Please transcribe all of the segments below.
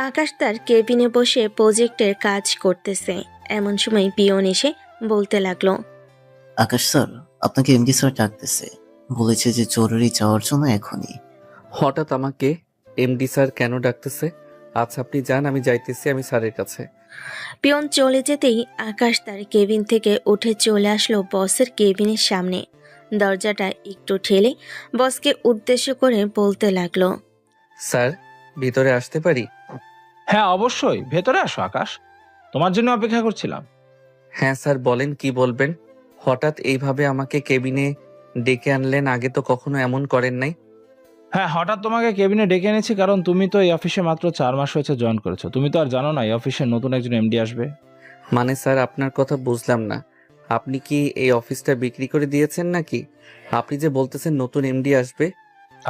আকাশ তার কেবিনে বসে প্রজেক্টের কাজ করতেছে। এমন সময় পিয়ন এসে বলতে লাগলো, আকাশ স্যার, আপনাকে এমডি স্যার ডাকতেছে। বলেছে যে জরুরি যাওয়ার জন্য এখনই। হঠাৎ আমাকে এমডি স্যার কেন ডাকতেছে? আচ্ছা আপনি যান, আমি যাইতেছি আমি স্যারের কাছে। পিয়ন চলে যেতেই আকাশ তার কেবিন থেকে উঠে চলে আসলো বসের কেবিনের সামনে। দরজাটা একটু ঠেলে বসকে উদ্দেশ্য করে বলতে লাগলো, স্যার ভিতরে আসতে পারি? হ্যাঁ অবশ্যই, ভেতরে আসো আকাশ, তোমার জন্য অপেক্ষা করছিলাম। হ্যাঁ স্যার বলেন, কি বলবেন? হঠাৎ এইভাবে আমাকে কেবিনে ডেকে আনলেন, আগে তো কখনো এমন করেন নাই। হ্যাঁ, হঠাৎ তোমাকে কেবিনে ডেকে এনেছি কারণ তুমি তো এই অফিসে মাত্র 4 মাস হয়েছে জয়েন করেছো। তুমি তো আর জানো না এই অফিসে নতুন একজন এমডি আসবে। মানে স্যার আপনার কথা বুঝলাম না, আপনি কি এই অফিসটা বিক্রি করে দিয়েছেন নাকি? আপনি যে বলতেছেন নতুন এমডি আসবে।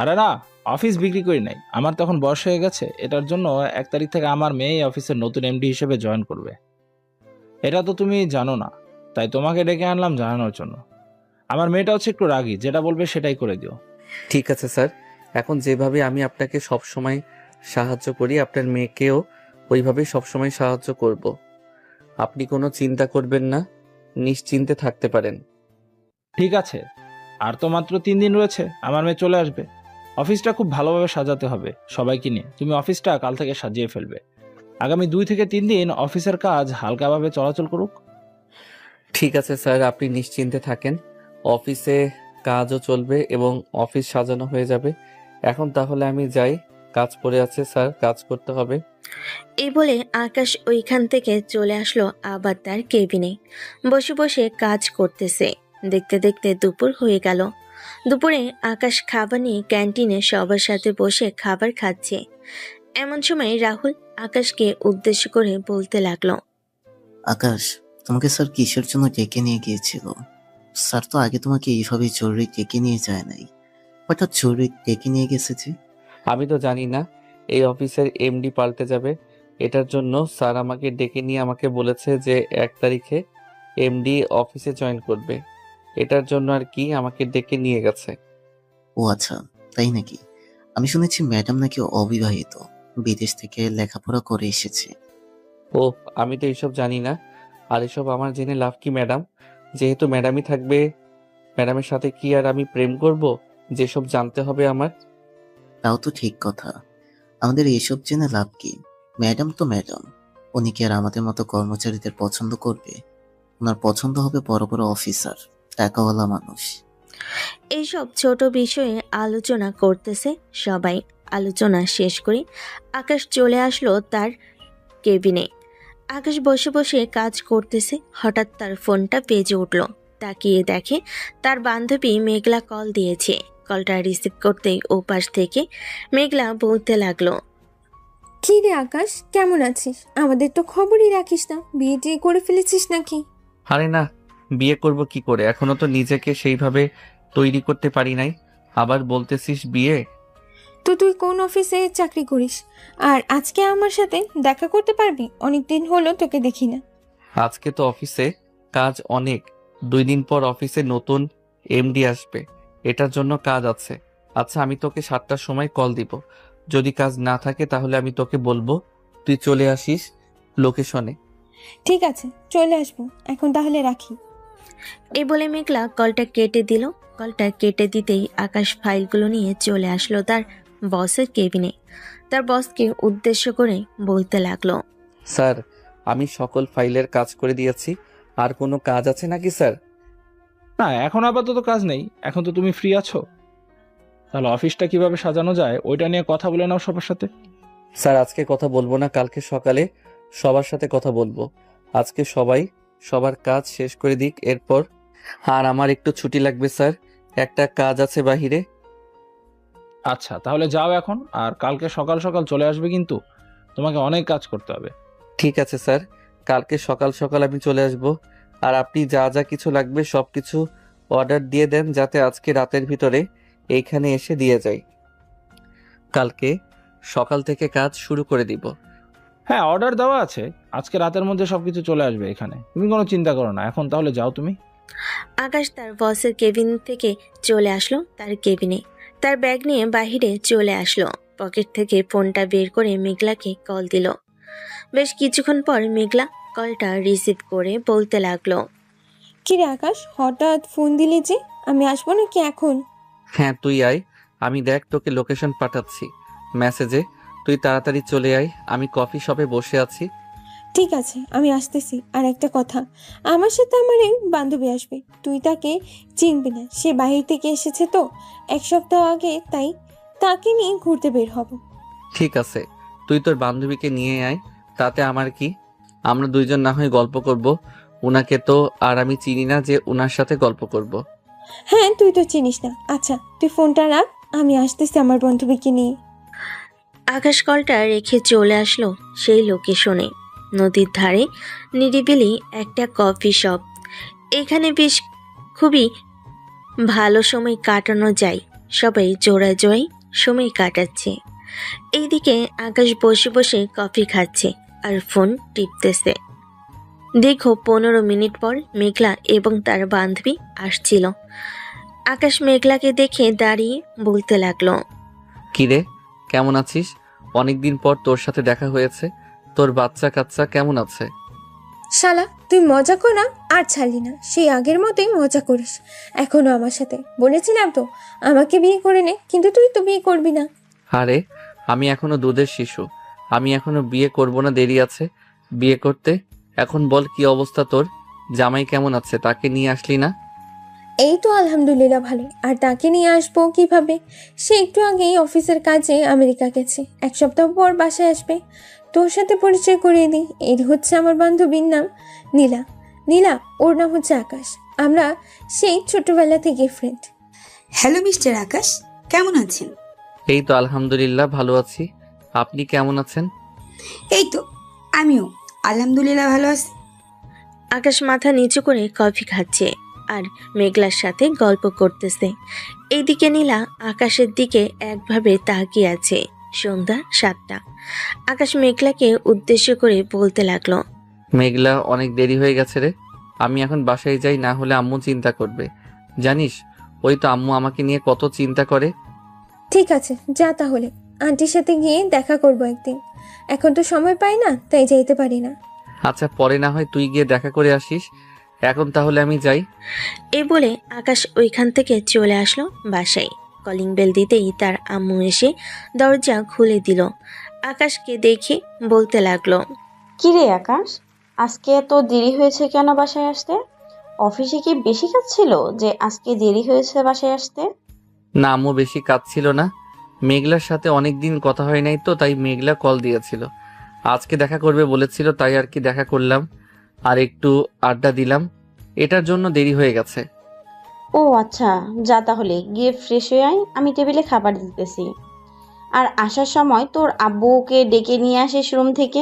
আরে না, অফিস বিক্রি করি নাই, আমার তখন বয়স হয়ে গেছে। এটার জন্য 1 তারিখ থেকে আমার মেয়ে এই অফিসের নতুন এমডি হিসেবে জয়েন করবে। এটা তো তুমি জানো না, তাই তোমাকে ডেকে আনলাম জানানোর জন্য। আমার মেয়েটা হচ্ছে একটু রাগী, যেটা বলবে সেটাই করে দিও। ঠিক আছে স্যার, এখন যেভাবে আমি আপনাকে সব সময় সাহায্য করি আপনার মেয়েকেও ওইভাবেই সবসময় সাহায্য করব। আপনি কোনো চিন্তা করবেন না, নিশ্চিন্তে থাকতে পারেন। ঠিক আছে, আর তো মাত্র 3 দিন রয়েছে, আমার মেয়ে চলে আসবে। অফিসটা খুব ভালোভাবে সাজাতে হবে সবাইকে নিয়ে। তুমি অফিসটা কাল থেকে সাজিয়ে ফেলবে। আগামী 2 থেকে 3 দিন অফিসের কাজ হালকাভাবে চলাচল করুক। ঠিক আছে স্যার, আপনি নিশ্চিন্তে থাকেন, অফিসে কাজও চলবে এবং অফিস সাজানো হয়ে যাবে। এখন তাহলে আমি যাই, কাজ পড়ে আছে স্যার, কাজ করতে হবে। এই বলে আকাশ ওইখান থেকে চলে আসলো আবার তার কেবিনে। বসে বসে কাজ করতেছে। দেখতে দেখতে দুপুর হয়ে গেল। দুপুরে আকাশ খাবার নিয়ে ক্যান্টিনে সবার সাথে বসে খাবার খাচ্ছে। এমন সময় রাহুল আকাশকে উদ্দেশ্য করে বলতে লাগলো, আকাশ, তোমাকে স্যার কিসের জন্য ডেকে নিয়ে গিয়েছিল? স্যার তো আগে তোমাকে এইভাবে জরুরি ডেকে নিয়ে যায় নাই, হঠাৎ জরুরি ডেকে নিয়ে গেছে যে। আমি তো জানি না এই অফিসের এমডি পাল্টে যাবে, এটার জন্য স্যার আমাকে ডেকে নিয়ে আমাকে বলেছে যে 1 তারিখে এমডি অফিসে জয়েন করবে। এটার জন্য আর কি আমাকে ডেকে নিয়ে গেছে। ও আচ্ছা, তাই নাকি? আমি শুনেছি ম্যাডাম নাকি অবিবাহিত, বিদেশ থেকে লেখাপড়া করে এসেছে। ও, আমি তো এইসব জানি না। আর এসব আমার জেনে লাভ কি ম্যাডাম? যেহেতু ম্যাডামই থাকবে, ম্যাডামের সাথে কি আর আমি প্রেম করব যেসব জানতে হবে আমার? তাও তো ঠিক কথা, আমাদের এসব জেনে লাভ কি? ম্যাডাম তো ম্যাডাম, উনি কি আর আমাদের মতো কর্মচারীদের পছন্দ করবে? ওনার পছন্দ হবে বড় বড় অফিসার, টাকাওয়ালা মানুষ। এইসব ছোট বিষয়ে আলোচনা করতেছে সবাই। আলোচনা শেষ করে আকাশ চলে আসলো তার কেবিনে। আকাশ বসে বসে কাজ করতেছে। হঠাৎ তার ফোনটা বেজে উঠল। তাকিয়ে দেখে তার বান্ধবী মেঘলা কল দিয়েছে। কলটা রিসিভ করতেই ওপাশ থেকে মেঘলা বলতে লাগলো, কি রে আকাশ, কেমন আছিস? আমাদের তো খবরই রাখিস না, বিয়ে টিয়ে করে ফেলেছিস নাকি? আরে না, বিয়ে করব কি করে, এখনো তো নিজেকে সেইভাবে তৈরি করতে পারি নাই, আবার বলতেছিস বিয়ে? তো তুই কোন অফিসে চাকরি করিস? আর আজকে আমার সাথে দেখা করতে পারবি? অনেকদিন হলো তোকে দেখি না। আজকে তো অফিসে কাজ অনেক, 2 দিন পর অফিসে নতুন এমডি আসবে, এটার জন্য কাজ আছে। আচ্ছা আমি তোকে 7টার সময় কল দিব, যদি কাজ না থাকে তাহলে আমি তোকে বলবো, তুই চলে আসিস লোকেশনে। ঠিক আছে, চলে আসবো। এখন তাহলে রাখি। এই বলে মেঘলা কলটা কেটে দিল। কলটা কেটে দিতেই আকাশ ফাইলগুলো নিয়ে চলে আসলো তার বসের কেবিনে। তার বসকে উদ্দেশ্য করে বলতে লাগলো, স্যার আমি সকল ফাইলের কাজ করে দিয়েছি, আর কোনো কাজ আছে নাকি স্যার? না, এখন আপাতত কাজ নেই, এখন তো তুমি ফ্রি আছো। তাহলে অফিসটা কিভাবে সাজানো যায় ওইটা নিয়ে কথা বলে নাও সবার সাথে। স্যার আজকে কথা বলবো না, কালকে সকালে সবার সাথে কথা বলবো। আজকে সবাই সবার কাজ শেষ করে দিক এরপর। আর আমার একটু ছুটি লাগবে স্যার, একটা কাজ আছে বাহিরে। আচ্ছা তাহলে যাও এখন, আর কালকে সকাল সকাল চলে আসবে, কিন্তু তোমাকে অনেক কাজ করতে হবে। ঠিক আছে স্যার, কালকে সকাল সকাল আমি চলে আসব। আর আপনি যা যা কিছু লাগবে সব কিছু অর্ডার দিয়ে দেন, যাতে আজকে রাতের ভিতরে এইখানে এসে দিয়ে যাই, কালকে সকাল থেকে কাজ শুরু করে দিব। হ্যাঁ, অর্ডার দেওয়া আছে, আজকে রাতের মধ্যে সবকিছু চলে আসবে এখানে, তুমি কোনো চিন্তা করো না। এখন তাহলে যাও তুমি। আকাশ তার বসের কেবিন থেকে চলে আসলো তার কেবিনে। তার ব্যাগ নিয়ে বাহিরে চলে আসলো। পকেট থেকে ফোনটা বের করে মেঘলাকে কল দিল। বেশ কিছুক্ষণ পর মেঘলা কলটা রিসিভ করে বলতে লাগলো, কিরে আকাশ, হঠাৎ ফোন দিলি যে? আমি আসবো নাকি এখন? হ্যাঁ তুই আয়, আমি দেখ তোকে লোকেশন পাঠাচ্ছি মেসেজে। তুই তাড়াতাড়ি চলে আয়, আমি কফি শপে বসে আছি। ঠিক আছে, আমি আসতেছি। আর একটা কথা, আমার সাথে আমার এই বান্ধবী আসবে, তুই তাকে চিনবি না। সে বাহির থেকে এসেছে তো 1 সপ্তাহ আগে, তাই তাকে নিয়ে ঘুরতে বের হব। ঠিক আছে, তুই তোর বান্ধবীকে নিয়ে আয়, তাতে আমার কি। আমরা দুইজন না হয় গল্প করব, উনাকে তো আর আমি চিনি না যে উনার সাথে গল্প করব। হ্যাঁ, তুই তো চিনিস না। আচ্ছা, তুই ফোনটা রাখ, আমি আসতেছি আমার বান্ধবীকে নিয়ে। আকাশ কলটা রেখে চলে আসলো সেই লোকেশনে। নদীর ধারে নিরিবিলি একটা কফি শপ। এখানে বেশ খুবই ভালো সময় কাটানো যায়। সবাই জোড়ায় জোড়ায় সময় কাটাচ্ছে। এইদিকে আকাশ বসে বসে কফি খাচ্ছে আর ফোন টিপতেছে। দীর্ঘ 15 মিনিট পর মেঘলা এবং তার বান্ধবী আসছিল। আকাশ মেঘলাকে দেখে দাঁড়িয়ে বলতে লাগলো, কিরে, কেমন আছিস? অনেকদিন পর তোর সাথে দেখা হয়েছে। তোর বাচ্চা কাচ্চা কেমন আছে? শালা, তুই মজা কর না আর ছাড়লি না, সেই আগের মতোই মজা করিস এখনো আমার সাথে। বলেছিলাম তো আমাকে বিয়ে করে নে, কিন্তু তুই তো বিয়ে করবি না। আরে আমি এখনো দুধের শিশু, আমি এখনো বিয়ে করব না, দেরি আছে বিয়ে করতে। এখন বল কি অবস্থা তোর? জামাই কেমন আছে? তাকে নিয়ে আসলি না? এই তো আলহামদুলিল্লাহ ভালো। আর তাকে নিয়ে আসবো কিভাবে? সে একটু আগেই অফিসের কাজে আমেরিকা গেছে, 1 সপ্তাহ পর বাসায় আসবে। তোর সাথে পরিচয় করিয়ে দিই, এই হচ্ছে আমার বান্ধবীর নাম নীলা। নীলা, ওর নাম হচ্ছে আকাশ। আমরা সেই ছোটবেলা থেকে ফ্রেন্ড। হ্যালো মিস্টার আকাশ, কেমন আছেন? এই তো আলহামদুলিল্লাহ ভালো আছি। আপনি কেমন আছেন? এই তো আমিও আলহামদুলিল্লাহ ভালো আছি। আকাশ মাথা নিচু করে কফি খাচ্ছে আর মেঘলার সাথে গল্প করতেছে। এইদিকে নীলা আকাশের দিকে একভাবে তাকিয়ে আছে। সন্ধ্যা 7টা। আকাশ মেঘলাকে উদ্দেশ্য করে বলতে লাগলো, মেঘলা, অনেক দেরি হয়ে গেছে রে, আমি এখন বাসায় যাই, না হলে আম্মু চিন্তা করবে। জানিস, ওই তো আম্মু আমাকে নিয়ে কত চিন্তা করে। ঠিক আছে, যা তাহলে। আন্টির সাথে গিয়ে দেখা করবো একদিন। এখন তো সময় পাই না, তাই যেতে পারি না। আচ্ছা, পরে না হয় তুই গিয়ে দেখা করে আসিস, এখন তাহলে আমি যাই। এই বলে আকাশ ওইখান থেকে চলে আসলো বাসায়। কলিং বেল দিতেই তার আম্মু এসে দরজা খুলে দিল। আকাশকে দেখে বলতে লাগলো, কিরে আকাশ, আজকে এত দেরি হয়েছে কেন বাসায় আসতে? অফিসে কি বেশি কাজ ছিল যে আজকে দেরি হয়েছে বাসায় আসতে? না আম্মু, বেশি কাজ ছিল না। মেঘলার সাথে অনেকদিন কথা হয় নাই তো, তাই মেঘলা কল দিয়েছিল। আজকে দেখা করবে বলেছিল, তাই আর কি দেখা করলাম আর একটু আড্ডা দিলাম, এটার জন্য দেরি হয়ে গেছে। ও আচ্ছা, যা তাহলে গিয়ে ফ্রেশ হয়ে আয়, আমি টেবিলে খাবার দিতেছি। আর আসার সময় তোর আব্বুকে ডেকে নিয়ে আসিস রুম থেকে।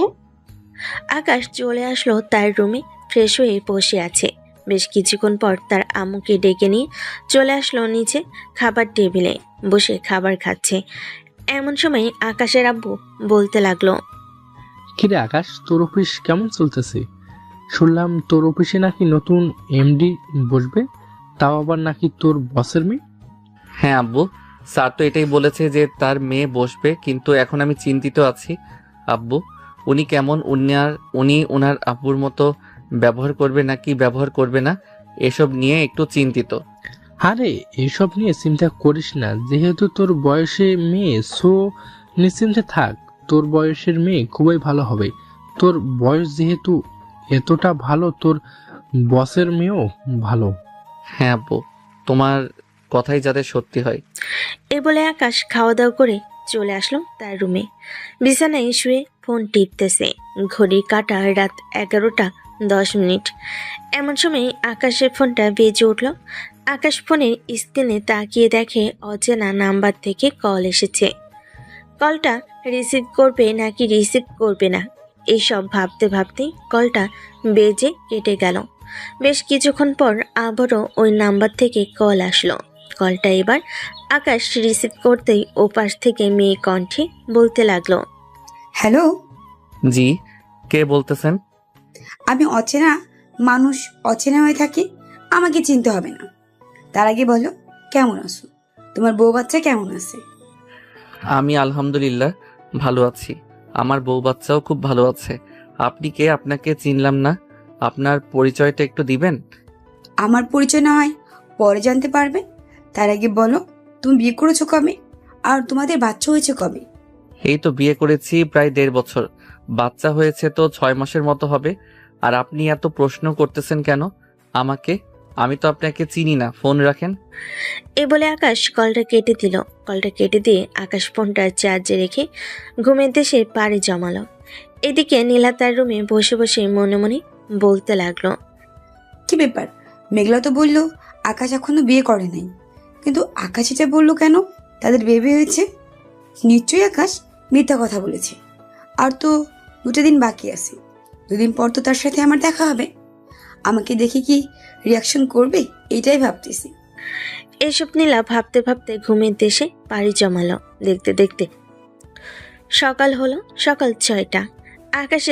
আকাশ চলে আসলো তার রুমে, ফ্রেশ হয়ে বসে আছে। বেশ কিছুক্ষণ পর তার আম্মুকে ডেকে নিয়ে চলে আসলো নিচে খাবার টেবিলে বসে খাবার খাচ্ছে। এমন সময় আকাশের আব্বু বলতে লাগলো, কিরে আকাশ, তোর অফিস কেমন চলতেছে? শুনলাম তোর অফিসে নাকি নতুন এমডি বসবে, তাও আবার নাকি তোর বসের মেয়ে। হ্যাঁ আব্বু, স্যার তো এটাই বলেছে যে তার মেয়ে বসবে, কিন্তু এখন আমি চিন্তিত আছি আব্বু। উনি কেমন, উনি ওনার আব্বুর মতো ব্যবহার করবে নাকি ব্যবহার করবে না, এসব নিয়ে একটু চিন্তিত। আরে এসব নিয়ে চিন্তা করিস না, যেহেতু তোর বয়সে মেয়ে, সো নিশ্চিন্তে থাক। তোর বয়সের মেয়ে খুবই ভালো হবে। তোর বয়স যেহেতু এতটা ভালো, তোর বসের মেয়েও ভালো। হ্যাঁ আব্বু, তোমার কথাই যাতে সত্যি হয়। এ বলে আকাশ খাওয়া দাওয়া করে চলে আসলো তার রুমে। বিছানায় শুয়ে ফোন টিপতেছে। ঘড়ি কাটা রাত 11টা 10 মিনিট। এমন সময় আকাশের ফোনটা বেজে উঠল। আকাশ ফোনের স্ক্রিনে তাকিয়ে দেখে অচেনা নাম্বার থেকে কল এসেছে। কলটা রিসিভ করবে নাকি রিসিভ করবে না, এইসব ভাবতে ভাবতে কলটা বেজে কেটে গেল। বেশ কিছুক্ষণ পর আবারও ওই নাম্বার থেকে কল আসলো। কলটা এবার আকাশ রিসিভ করতেই ওপাশ থেকে মেয়ে কণ্ঠে বলতে লাগলো, হ্যালো, জি, কে বলতেছেন? আমি অচেনা মানুষ অচেনা হয়ে থাকি, আমাকে চিনতে হবে না। তার আগে বলো কেমন আছো, তোমার বউ বাচ্চা কেমন আছে? আমি আলহামদুলিল্লাহ ভালো আছি। আমার বউ বাচ্চাও খুব ভালো আছে। আপনি কে? আপনাকে চিনলাম না। আপনার পরিচয়টা একটু দিবেন? আমার পরিচয় না হয় পরে জানতে পারবে। তার আগে বলো, তুমি বিয়ে করেছো কবে? আর তোমাদের বাচ্চা হয়েছে কবে? এই তো বিয়ে করেছি প্রায় 1.5 বছর। বাচ্চা হয়েছে তো 6 মাসের মতো হবে। আর আপনি এত প্রশ্ন করতেছেন কেন আমাকে? আমি তো আপনাকে চিনি না। ফোন রাখেন। এ বলে আকাশ কলটা কেটে দিল। কলটা কেটে দিয়ে আকাশ ফোনটা চার্জে রেখে ঘুমের দেশে পাড়ি জমালো। এদিকে নীলা তার রুমে বসে বসে মনে মনে বলতে লাগলো, কি ব্যাপার? মেঘলা তো বললো আকাশ এখনো বিয়ে করে নাই, কিন্তু আকাশ এটা বললো কেন তাদের বেবি হয়েছে? নিশ্চয়ই আকাশ মিথ্যা কথা বলেছে। আর তো 2 দিন বাকি আছে। 2 দিন পর তো তার সাথে আমার দেখা হবে। আমাকে দেখে কি রিয়াকশন করবে এটাই ভাবতেছি। এসব নীলা ভাবতে ভাবতে ঘুমের দেশে পাড়ি জমালো। দেখতে দেখতে সকাল হলো। সকাল 6টা। আকাশ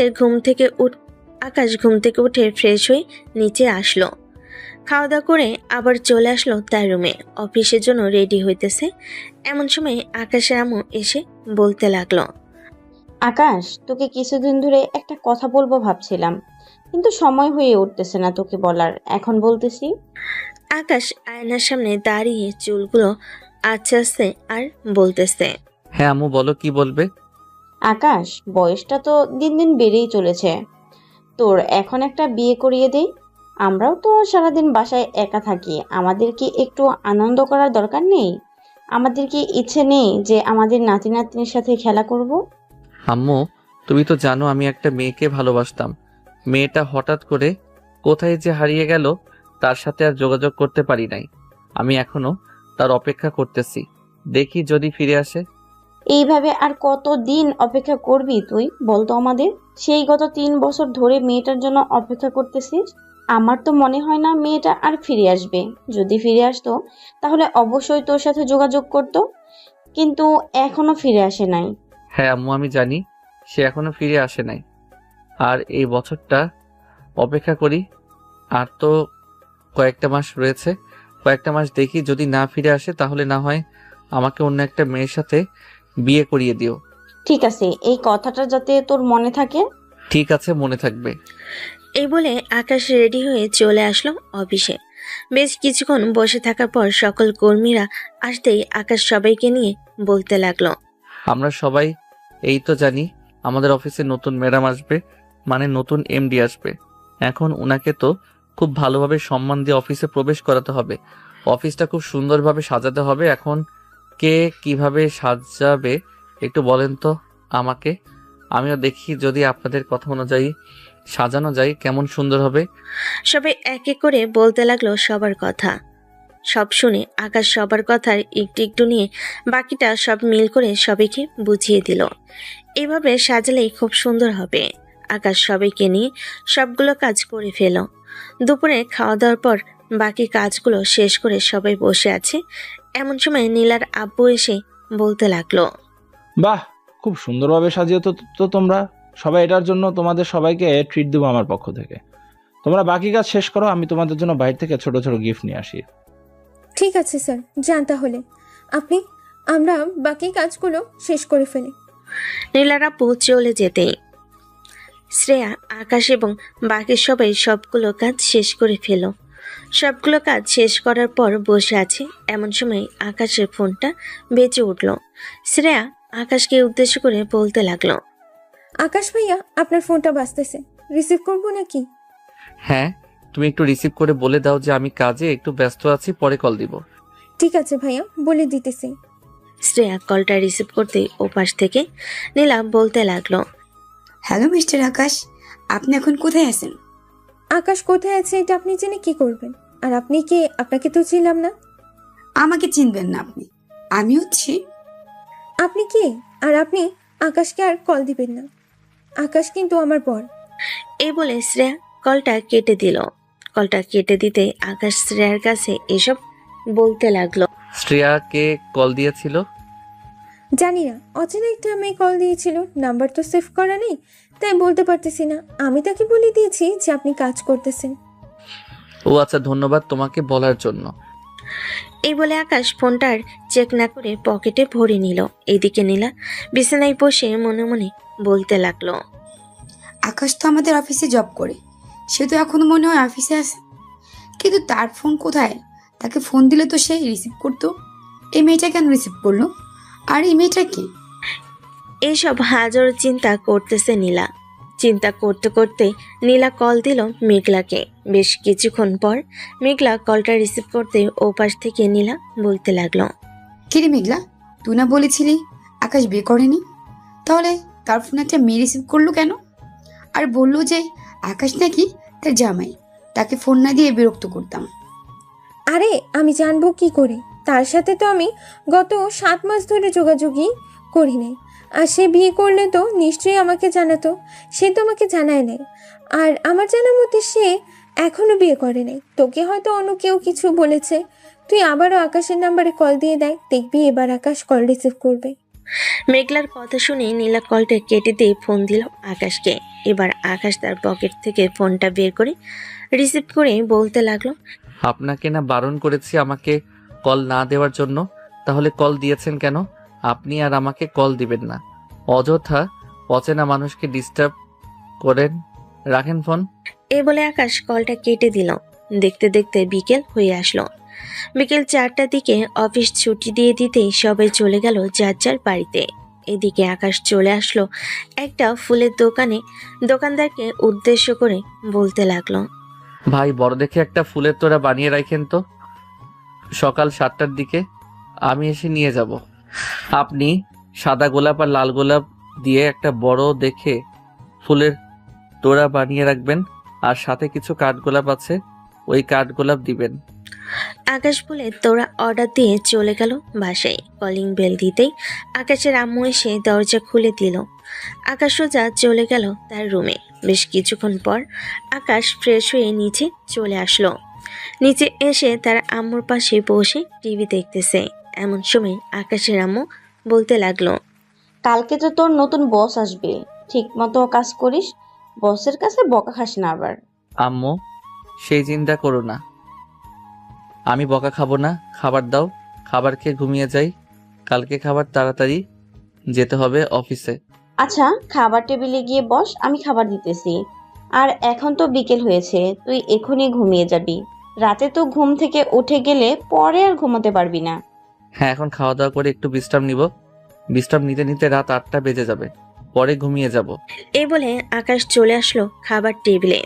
ঘুম থেকে উঠে ফ্রেশ হয়ে নিচে আসলো। খাওয়া দাওয়া করে আবার চলে আসলো তার রুমে। অফিসের জন্য রেডি হইতেছে। এমন সময় আকাশের আম্মু এসে বলতে লাগলো, আকাশ, তোকে কিছুদিন ধরে একটা কথা বলবো ভাবছিলাম, কিন্তু সময় হয়ে উঠতেছে না তোকে বলার। এখন বলতেছি। আকাশ আয়নার সামনে দাঁড়িয়ে চুলগুলো আছড়াচ্ছে আর বলতেছে, হ্যাঁ আম্মু বলো, কি বলবে? আকাশ, বয়সটা তো দিন দিন বেড়েই চলেছে। তোর এখন একটা বিয়ে করিয়ে দেই। আমরাও তো সারাদিন বাসায় একা থাকি। আমাদের কি একটু আনন্দ করার দরকার নেই? আমাদের কি ইচ্ছে নেই যে আমাদের নাতি নাতনির সাথে খেলা করব? আম্মু, তুমি তো জানো আমি একটা মেয়েকে ভালোবাসতাম। মেয়েটা হঠাৎ করে কোথায় যে হারিয়ে গেল, তার সাথে আর যোগাযোগ করতে পারি নাই। আমি এখনো তার অপেক্ষা করতেছি, দেখি যদি ফিরে আসে। এইভাবে আর কতদিন অপেক্ষা করবি তুই বলতো আমাদের? সেই গত 3 বছর ধরে মেয়েটার জন্য অপেক্ষা করতেছিস। আমার তো মনে হয় না মেয়েটা আর ফিরে আসবে। যদি ফিরে আসতো তাহলে অবশ্যই তোর সাথে যোগাযোগ করতো, কিন্তু এখনো ফিরে আসে নাই। হ্যাঁ আম্মু, আমি জানি সে এখনো ফিরে আসে নাই। আর এই বছরটা অপেক্ষা করি। আর তো কয়েকটা মাস রয়েছে। কয়েকটা মাস দেখি, যদি না ফিরে আসে তাহলে না হয় আমাকে অন্য একটা মেয়ের সাথে বিয়ে করিয়ে দিও। ঠিক আছে, এই কথাটা যাতে তোর মনে থাকে। ঠিক আছে, মনে থাকবে। এই বলে আকাশ রেডি হয়ে চলে আসলো অফিসে। বেশ কিছুক্ষণ বসে থাকার পর সকল কর্মীরা আসতেই আকাশ সবাইকে নিয়ে বলতে লাগলো, আমরা সবাই এই তো জানি আমাদের অফিসে নতুন ম্যাডাম আসবে, মানে নতুন এমডি আসবে। এখন উনাকে তো খুব ভালোভাবে সম্মান দিয়ে অফিসে প্রবেশ করাতে হবে। অফিসটা খুব সুন্দরভাবে সাজাতে হবে। এখন কে কিভাবে সাজাবে একটু বলেন তো আমাকে। আমিও দেখি যদি আপনাদের কথা অনুযায়ী সাজানো যায় কেমন সুন্দর হবে। সবাই এক এক করে বলতে লাগলো সবার কথা। সব শুনে আকাশ সবার কথার একটু একটু নিয়ে বাকিটা সব মিল করে সবাইকে বুঝিয়ে দিল। এভাবে সাজালেই খুব সুন্দর হবে। আকাশ সবাইকে নিয়ে সবগুলো কাজ করে ফেল। দুপুরে খাওয়া দাওয়ার পর বাকি কাজগুলো শেষ করে সবাই বসে আছে। এমন সময় নীলার আব্বু এসে বলতে লাগলো, বাহ, খুব সুন্দরভাবে সাজিয়ে তো তোমরা সবাই। এটার জন্য তোমাদের সবাইকে ট্রিট দেবো আমার পক্ষ থেকে। তোমরা বাকি কাজ শেষ করো, আমি তোমাদের জন্য বাইরে থেকে ছোট ছোট গিফট নিয়ে আসি। ঠিক আছে স্যার, যান তাহলে আমরা বাকি কাজগুলো শেষ করে ফেলি। নীলার আব্বু চলে যেতেই শ্রেয়া, আকাশ এবং বাকি সবাই সবগুলো কাজ শেষ করে ফেল। সবগুলো কাজ শেষ করার পর বসে আছে। এমন সময় আকাশের ফোনটা বেজে উঠল। শ্রেয়া আকাশকে উদ্দেশ্য করে বলতে লাগলো, আকাশ ভাইয়া, আপনার ফোনটা বাজতেছে, রিসিভ করবো নাকি? হ্যাঁ, তুমি একটু রিসিভ করে বলে দাও যে আমি কাজে একটু ব্যস্ত আছি, পরে কল দিব। ঠিক আছে ভাইয়া, বলে দিতেছি। শ্রেয়া কলটা রিসিভ করতেই ওপাশ থেকে নীলা বলতে লাগলো, হ্যালো মিস্টার আকাশ, আপনি এখন কোথায় আছেন? আকাশ কোথায় আছে এটা আপনি জেনে কি করবেন? আর আপনি কে? আপনাকে তো ছিলাম না। আমাকে চিনবেন না আপনি? আমি হচ্ছি। আপনি কে? আর আপনি আকাশকে আর কল দিবেন না। আকাশ কিন্তু আমার বর। এই বলে শ্রেয়া কলটা কেটে দিল। কলটা কেটে দিতে আকাশ শ্রেয়ার কাছে এসব বলতে লাগলো, শ্রেয়াকে কল দিয়েছিল? জানি না, অচেনা একটা মেয়ে কল দিয়েছিল, নাম্বার তো সেভ করা নেই, তাই বলতে পারতেছি না। আমি তাকে বলে দিয়েছি যে আপনি কাজ করতেছেন। ও আচ্ছা, ধন্যবাদ তোমাকে বলার জন্য। এই বলে আকাশ ফোনটার চেক না করে পকেটে ভরে নিল। এদিকে নীলা বিছানায় বসে মনে মনে বলতে লাগলো, আকাশ তো আমাদের অফিসে জব করে, সে তো এখনো মনে হয় অফিসে আছে, কিন্তু তার ফোন কোথায়? তাকে ফোন দিলে তো সে রিসিভ করতো। এই মেয়েটা কেন রিসিভ করলো? আর এই মেয়েটা কি? এইসব হাজারো চিন্তা করতেছে নীলা। চিন্তা করতে করতে নীলা কল দিল মেঘলাকে। বেশ কিছুক্ষণ পর মেঘলা কলটা রিসিভ করতে ওপাশ থেকে নীলা বলতে লাগলো, কিরে মেঘলা, তুই না বলেছিলি আকাশ বিয়ে করেনি? তাহলে তার ফোন একটা মেয়ে রিসিভ করলো কেন? আর বললো যে আকাশ নাকি তার জামাই, তাকে ফোন না দিয়ে বিরক্ত করতাম। আরে আমি জানবো কি করে? তার সাথে তো আমি গত 7 মাস ধরে যোগাযোগই করি নাই। আর সে বিয়ে করলে তো নিশ্চয়ই আমাকে জানাতো। সে তো আমাকে জানায় নাই। আর আমার জানার মতে সে এখনো বিয়ে করে নাই। তোকে হয়তো অন্য কেউ কিছু বলেছে। তুই আবারও আকাশের নাম্বারে কল দিয়ে দেয়, দেখবি এবার আকাশ কল রিসিভ করবে। মেঘলার কথা শুনে নীলা কলটা কেটে দিয়ে ফোন দিল আকাশকে। এবার আকাশ তার পকেট থেকে ফোনটা বের করে রিসিভ করে বলতে লাগলো, আপনাকে না বারণ করেছি আমাকে কল না দেওয়ার জন্য, তাহলে কল দিয়েছেন কেন? আপনি আর আমাকে কল দিবেন না, অযথা অচেনা মানুষকে ডিস্টার্ব করেন। রাখেন ফোন। এই বলে আকাশ কলটা কেটে দিল। দেখতে দেখতে বিকেল হয়ে আসলো। বিকেল 4টার দিকে অফিস ছুটি দিয়ে দিতেই সবাই চলে গেল যার যার বাড়িতে। এদিকে আকাশ চলে আসলো একটা ফুলের দোকানে। দোকানদারকে উদ্দেশ্য করে বলতে লাগলো, ভাই, বড় দেখে একটা ফুলের তোড়া বানিয়ে রাখেন তো, সকাল 7টার দিকে আমি এসে নিয়ে যাব। আপনি সাদা গোলাপ আর লাল গোলাপ দিয়ে একটা বড় দেখে ফুলের তোড়া বানিয়ে রাখবেন, আর সাথে কিছু কাঠগোলাপ আছে, ওই কাঠগোলাপ দিবেন। আকাশ বলে তোরা অর্ডার দিয়ে চলে গেল বাসায়। কলিং বেল দিতেই আকাশের আম্মু এসে দরজা খুলে দিল। আকাশ সোজা চলে গেল তার রুমে। বেশ কিছুক্ষণ পর আকাশ ফ্রেশ হয়ে নিচে চলে আসলো। নিচে এসে তার আম্মুর পাশে বসে টিভি দেখতেছে। এমন সময় আকাশের আম্মু বলতে লাগলো, কালকে তো তোর নতুন বস আসবে, ঠিক মতো কাজ করিস, বসের কাছে বকা খাস না আবার। আম্মু, সেই চিন্তা করো না, আমি বকা খাবো না। খাবার দাও, খাবার খেয়ে ঘুমিয়ে যাই। কালকে খাবার তাড়াতাড়ি যেতে হবে অফিসে। আচ্ছা, খাবার টেবিলে গিয়ে বস, আমি খাবার দিতেছি। আর এখন তো বিকেল হয়েছে, তুই এখনই ঘুমিয়ে যাবি। রাতে তো ঘুম থেকে উঠে গেলে পরে আর ঘুমাতে পারবি না। হ্যাঁ, এখন খাওয়া দাওয়া করে একটু বিশ্রাম নিব। বিশ্রাম নিতে নিতে রাত 8টা বেজে যাবে, পরে ঘুমিয়ে যাব। এই বলে আকাশ চলে আসলো খাবার টেবিলে।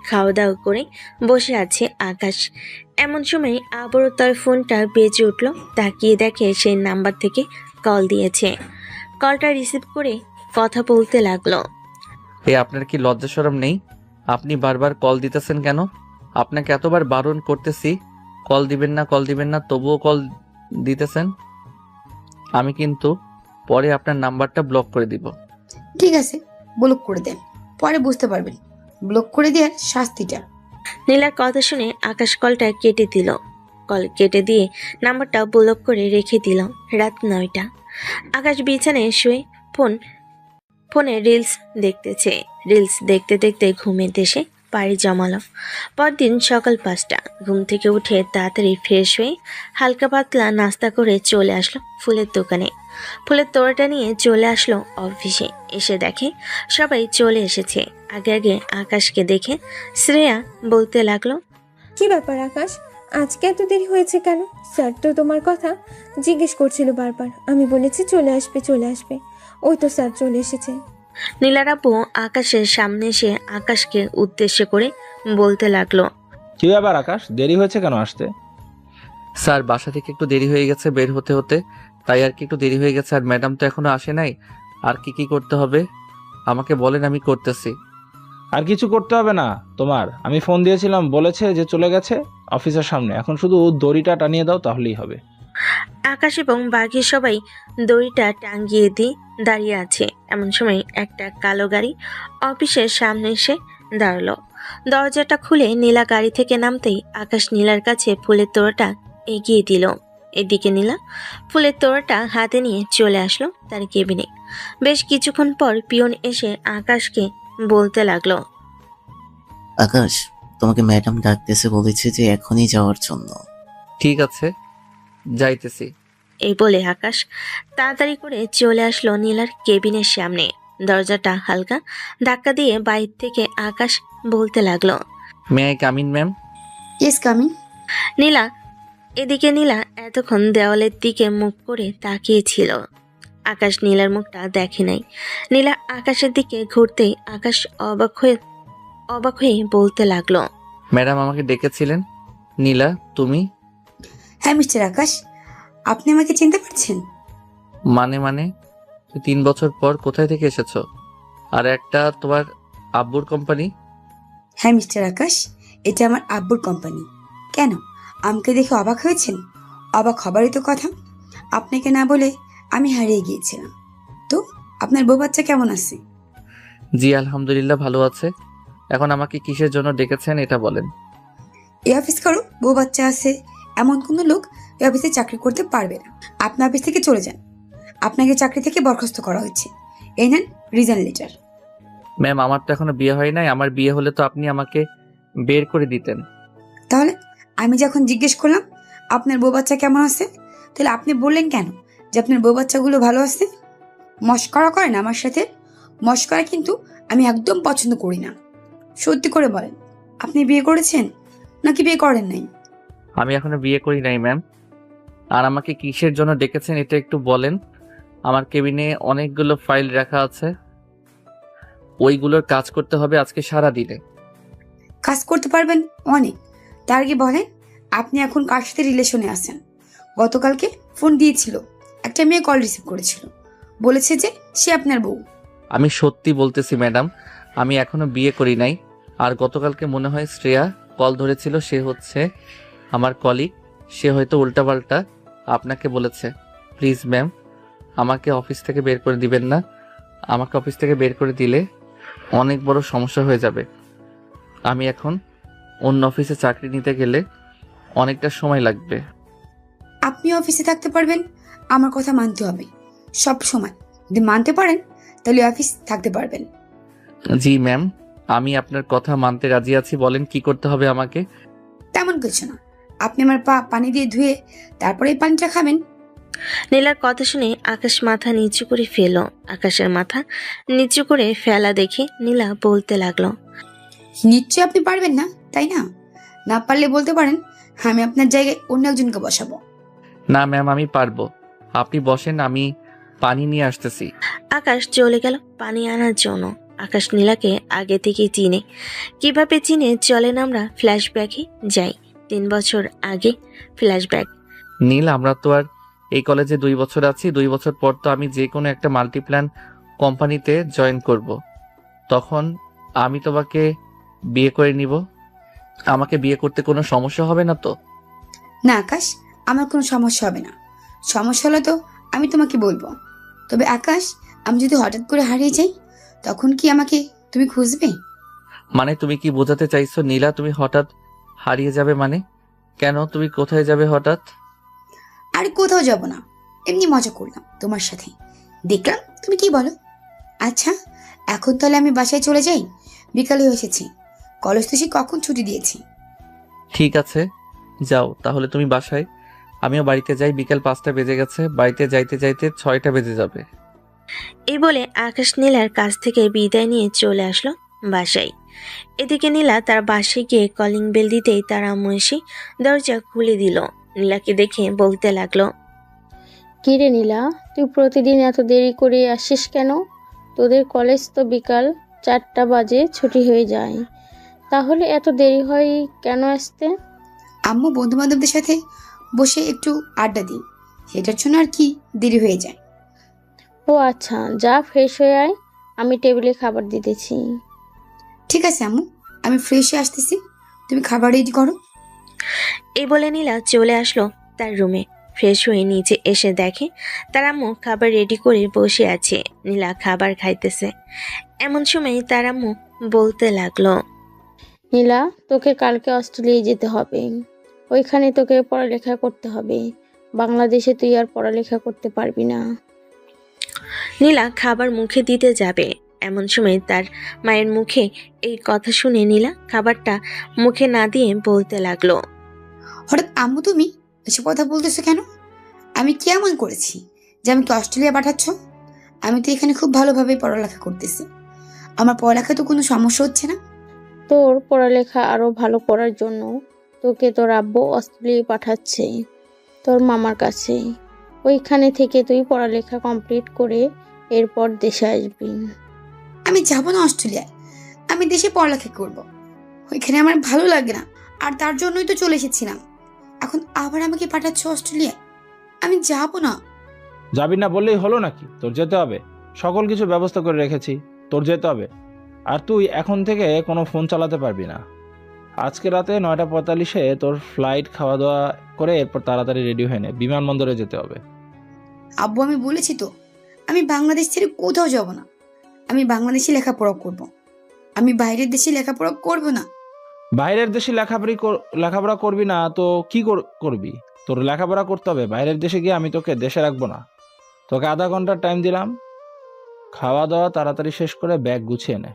খাওয়া দাওয়া করে বসে আছে আকাশ। এমন সময় আবারও তার ফোনটা বেজে উঠল। তাকিয়ে দেখে সেই নাম্বার থেকে কল দিয়েছে। কলটা রিসিভ করে কথা বলতে লাগলো, আপনার কি লজ্জা শরম নেই? আপনি বারবার কল দিতেছেন কেন? আপনাকে এতবার বারণ করতেছি কল দিবেন না, কল দিবেন না, তবুও কল দিতেছেন। আমি কিন্তু পরে আপনার নাম্বারটা ব্লক করে দিব। ঠিক আছে, ব্লক করে দেন, পরে বুঝতে পারবেন ব্লক করে দেওয়ার শাস্তিটা। নীলার কথা শুনে আকাশ কলটা কেটে দিল। কল কেটে দিয়ে নাম্বারটা ব্লক করে রেখে দিল। রাত 9টা। আকাশ বিছানায় শুয়ে ফোনে রিলস দেখতেছে। রিলস দেখতে দেখতে ঘুমের দেশে পাড়ি জমালো। পরদিন সকাল 5টা। ঘুম থেকে উঠে তাড়াতাড়ি ফ্রেশ হয়ে হালকা পাতলা নাস্তা করে চলে আসলো ফুলের দোকানে। ফুলের তোড়াটা নিয়ে চলে আসলো অফিসে। এসে দেখে সবাই চলে এসেছে। আগে আগে আকাশকে দেখে শ্রেয়া বলতে লাগলো, কি ব্যাপার আকাশ, আজকে এত দেরি হয়েছে কেন? স্যার তো তোমার কথা জিজ্ঞেস করছিল বারবার। আমি বলেছি চলে আসবে চলে আসবে, ওই তো স্যার চলে এসেছে। নীলার আপু আকাশের সামনে এসে আকাশকে উদ্দেশ্য করে বলতে লাগলো, কি ব্যাপার আকাশ, দেরি হয়েছে কেন আসতে? স্যার, বাসা থেকে একটু দেরি হয়ে গেছে বের হতে হতে, তাই আর কি একটু দেরি হয়ে গেছে। আর ম্যাডাম তো এখনো আসে নাই। আর কি কি করতে হবে আমাকে বলেন, আমি করতেছি। আর কিছু করতে হবে না তোমার, আমি ফোন দিয়েছিলাম, বলেছে যে চলে গেছে অফিসের সামনে। এখন শুধু দড়িটা টানিয়ে দাও, তাহলেই হবে। আকাশ এবং বাকি সবাই দড়িটা টাঙ্গিয়ে দিয়ে দাঁড়িয়ে আছে। এমন সময় একটা কালো গাড়ি অফিসের সামনে এসে দাঁড়ালো। দরজাটা খুলে নীলা গাড়ি থেকে নামতেই আকাশ নীলার কাছে ফুলের তোড়াটা এগিয়ে দিল। এদিকে নীলা ফুলের তোড়াটা হাতে নিয়ে চলে আসলো তার কেবিনে। বেশ কিছুক্ষণ পর পিয়ন এসে আকাশকে বলতে লাগলো, আকাশ, তোমাকে ম্যাডাম ডাকতেছে, বলেছে যে এখনই যাওয়ার জন্য। ঠিক আছে, যাইতেছি। এই বলে আকাশ তাড়াতাড়ি করে চলে আসলো নীলার কেবিনের সামনে। দরজাটা হালকা ধাক্কা দিয়ে বাইর থেকে আকাশ বলতে লাগলো, may I come in ma'am? Yes coming. Neela. এদিকে নীলা এতক্ষণ দেওয়ালের দিকে মুখ করে তাকিয়েছিল। আকাশ নীলার মুখটা দেখে নাই। নীলা আকাশের দিকে ঘুরতেই আকাশ অবাক হয়ে বলতে লাগলো, ম্যাডাম আমাকে ডেকেছিলেন? নীলা, তুমি? হ্যাঁ মিস্টার আকাশ, আপনি আমাকে চিনতে পারছেন? মানে তুই 3 বছর পর কোথায় থেকে এসেছো? আর একটা তোমার আব্বুর কোম্পানি? হ্যাঁ মিস্টার আকাশ, এটা আমার আব্বুর কোম্পানি। কেন, আমাকে দেখে অবাক হয়েছেন? অবাক হবারই তো কথা। আপনাকে না বলে আমি হারিয়ে গিয়েছিলাম। তো আপনার বউ বাচ্চা কেমন আছে? জি আলহামদুলিল্লাহ ভালো আছে। এখন আমাকে কিসের জন্য ডেকেছেন এটা বলেন। এই অফিস করো, বউ বাচ্চা আছে এমন কোনো লোক এই অফিসে চাকরি করতে পারবে না। আপনার অফিস থেকে চলে যান। আপনাকে চাকরি থেকে বরখাস্ত করা হয়েছে। এই নেন রিজাইন লেটার। ম্যাম, আমার তো এখনো বিয়ে হয় নাই। আমার বিয়ে হলে তো আপনি আমাকে বের করে দিতেন। তাহলে আমি যখন জিজ্ঞেস করলাম আপনার বউ বাচ্চা কেমন আছে, তাহলে আপনি বললেন কেন যে আপনার বউ বাচ্চাগুলো ভালো আছে? মস্করা করেন আমার সাথে? মস্করা কিন্তু আমি একদম পছন্দ করি না। সত্যি করে বলেন, আপনি বিয়ে করেছেন নাকি বিয়ে করেন নাই? আমি এখনো বিয়ে করি নাই ম্যাম। আর আমাকে কিসের জন্য ডেকেছেন এটা একটু বলেন। আমার কেবিনে অনেকগুলো ফাইল রাখা আছে, ওইগুলোর কাজ করতে হবে আজকে সারা দিনে। কাজ করতে পারবেন অনেক। তার আগে বলেন আপনি এখন কার সাথে রিলেশনে আছেন? গতকালকে ফোন দিয়েছিল, একটা মেয়ে কল রিসিভ করেছিল, বলেছে যে সে আপনার বউ। আমি সত্যি বলতেছি ম্যাডাম, আমি এখনো বিয়ে করি নাই। আর গতকালকে মনে হয় শ্রেয়া কল ধরেছিল, সে হচ্ছে আমার কলিগ। সে হয়তো উল্টাপাল্টা আপনাকে বলেছে। প্লিজ ম্যাম, আমাকে অফিস থেকে বের করে দিবেন না। আমাকে অফিস থেকে বের করে দিলে অনেক বড় সমস্যা হয়ে যাবে। আমি এখন অন্য অফিসে চাকরি নিতে গেলে অনেকটা সময় লাগবে। আপনি অফিসে থাকতে পারবেন, আমার কথা মানতে হবে সব সময়। যদি মানতে পারেন তাহলে অফিস থাকতে পারবেন। জি ম্যাম, আমি আপনার কথা মানতে রাজি আছি। বলেন কি করতে হবে আমাকে। তেমন কিছু না, আপনি আমার পা পানি দিয়ে ধুয়ে তারপরে এই পানিটা খাবেন। নীলার কথা শুনে আকাশ মাথা নিচু করে ফেলল। আকাশের মাথা নিচু করে ফেলা দেখে নীলা বলতে লাগলো, নিশ্চয়ই আপনি পারবেন না, তাই না? না পারলে বলতে পারেন, আমি আপনার জায়গায় অন্য একজনকে বসাবো। না ম্যাম, আমি পারবো। আপনি বসেন, আমি পানি নিয়ে আসতেছি। আকাশ চলে গেল পানি আনার জন্য। আকাশ নীলাকে আগে থেকেই চিনে। কিভাবে চিনে চলেন আমরা ফ্ল্যাশব্যাকে যাই। 3 বছর আগে ফ্ল্যাশব্যাক। নীল, আমরা তো আর এই কলেজে 2 বছর আছি। 2 বছর পর তো আমি যে কোনো একটা মাল্টিপ্ল্যান কোম্পানিতে জয়েন করব। তখন আমি তোমাকে বিয়ে করে নিব। আমাকে বিয়ে করতে কোনো সমস্যা হবে না তো? না আকাশ, আমার কোনো সমস্যা হবে না। সমস্যা হলে তো আমি তোমাকে বলবো। তবে আকাশ, আমি যদি হঠাৎ করে হারিয়ে যাই তখন কি আমাকে তুমি খুঁজবে? মানে তুমি কি বোঝাতে চাইছো নীলা তুমি হঠাৎ হারিয়ে যাবে? মানে কেন, তুমি কোথায় যাবে হঠাৎ? আর কোথাও যাব না, এমনি মজা করলাম তোমার সাথে, দেখলাম তুমি কি বলো। আচ্ছা, এখন তাহলে আমি বাসায় চলে যাই, বিকালে এসেছি। কলেজ তো সে কখন ছুটি দিয়েছি। ঠিক আছে, যাও তাহলে তুমি বাসায়। আমিও বাড়িতে যাই। বিকেল 5টা বেজে গেছে। বাড়িতে যাইতে যাইতে 6টা বেজে যাবে। এই বলে আকাশ নীলার কাছ থেকে বিদায় নিয়ে চলে আসলো বাসায়। এদিকে নীলা তার বাসায় গিয়ে কলিং বেল দিতেই তার আম্মু এসে দরজা খুলে দিল। নীলাকে দেখে বলতে লাগলো, কিরে নীলা, তুই প্রতিদিন এত দেরি করে আসিস কেন? তোদের কলেজ তো বিকাল 4টা বাজে ছুটি হয়ে যায়, তাহলে এত দেরি হয় কেন আসতে? আম্মু বন্ধু বান্ধবদের সাথে বসে একটু আড্ডা দিই, সেটার জন্য আর কি দেরি হয়ে যায়। ও আচ্ছা, যা ফ্রেশ হয়ে আয়, আমি টেবিলে খাবার দিতেছি। ঠিক আছে আম্মু, আমি ফ্রেশ হয়ে আসতেছি, তুমি খাবার রেডি করো। এই বলে নীলা চলে আসলো তার রুমে। ফ্রেশ হয়ে নিচে এসে দেখে তার আম্মু খাবার রেডি করে বসে আছে। নীলা খাবার খাইতেছে। এমন সময় তার আম্মু বলতে লাগলো, নীলা, তোকে কালকে অস্ট্রেলিয়ায় যেতে হবে। ওইখানে তোকে পড়ালেখা করতে হবে। বাংলাদেশে তুই আর পড়ালেখা করতে পারবি না। নীলা খাবার মুখে দিতে যাবে, এমন সময় তার মায়ের মুখে এই কথা শুনে নীলা খাবারটা মুখে না দিয়ে বলতে লাগলো, হঠাৎ আম্মু তুমি এসব কথা বলতেছো কেন? আমি কি এমন করেছি যে আমাকে অস্ট্রেলিয়া পাঠাচ্ছ? আমি তো এখানে খুব ভালোভাবে পড়ালেখা করতেছি। আমার পড়ালেখায় তো কোনো সমস্যা হচ্ছে না। তোর পড়ালেখা আরো ভালো করার জন্য তোকে তোর আব্বু অস্ট্রেলিয়া পাঠাচ্ছে, তোর মামার কাছে। ওইখানে থেকে তুই পড়ালেখা কমপ্লিট করে এরপর দেশে আসবি। আমি যাব না অস্ট্রেলিয়ায়। আমি দেশে পড়ালেখা করব। ওইখানে আমার ভালো লাগে না, আর তার জন্যই তো চলে এসেছিলাম। এখন আবার আমাকে পাঠাচ্ছ অস্ট্রেলিয়ায়? আমি যাব না। যাবি না বললেই হলো নাকি? তোর যেতে হবে। সকল কিছু ব্যবস্থা করে রেখেছি, তোর যেতে হবে। আর তুই এখন থেকে কোনো ফোন চালাতে পারবি না। আজকে রাতে 9:45-এ তোর ফ্লাইট, খাওয়া দাওয়া করে এরপর তাড়াতাড়ি রেডি হয়ে নে, বিমানবন্দরে যেতে হবে। আব্বু, আমি বলেছি তো, আমি বাংলাদেশ ছেড়ে কোথাও যাব না। আমি বাংলাদেশে লেখাপড়া করব। আমি বাইরের দেশে লেখাপড়া করব না। বাইরের দেশে লেখাপড়া করবি না তো কি করবি? তোর লেখাপড়া করতে হবে। বাইরের দেশে গিয়ে আমি তোকে দেশে রাখবো না। তোকে আধা ঘন্টার টাইম দিলাম, খাওয়া দাওয়া তাড়াতাড়ি শেষ করে ব্যাগ গুছিয়ে নে।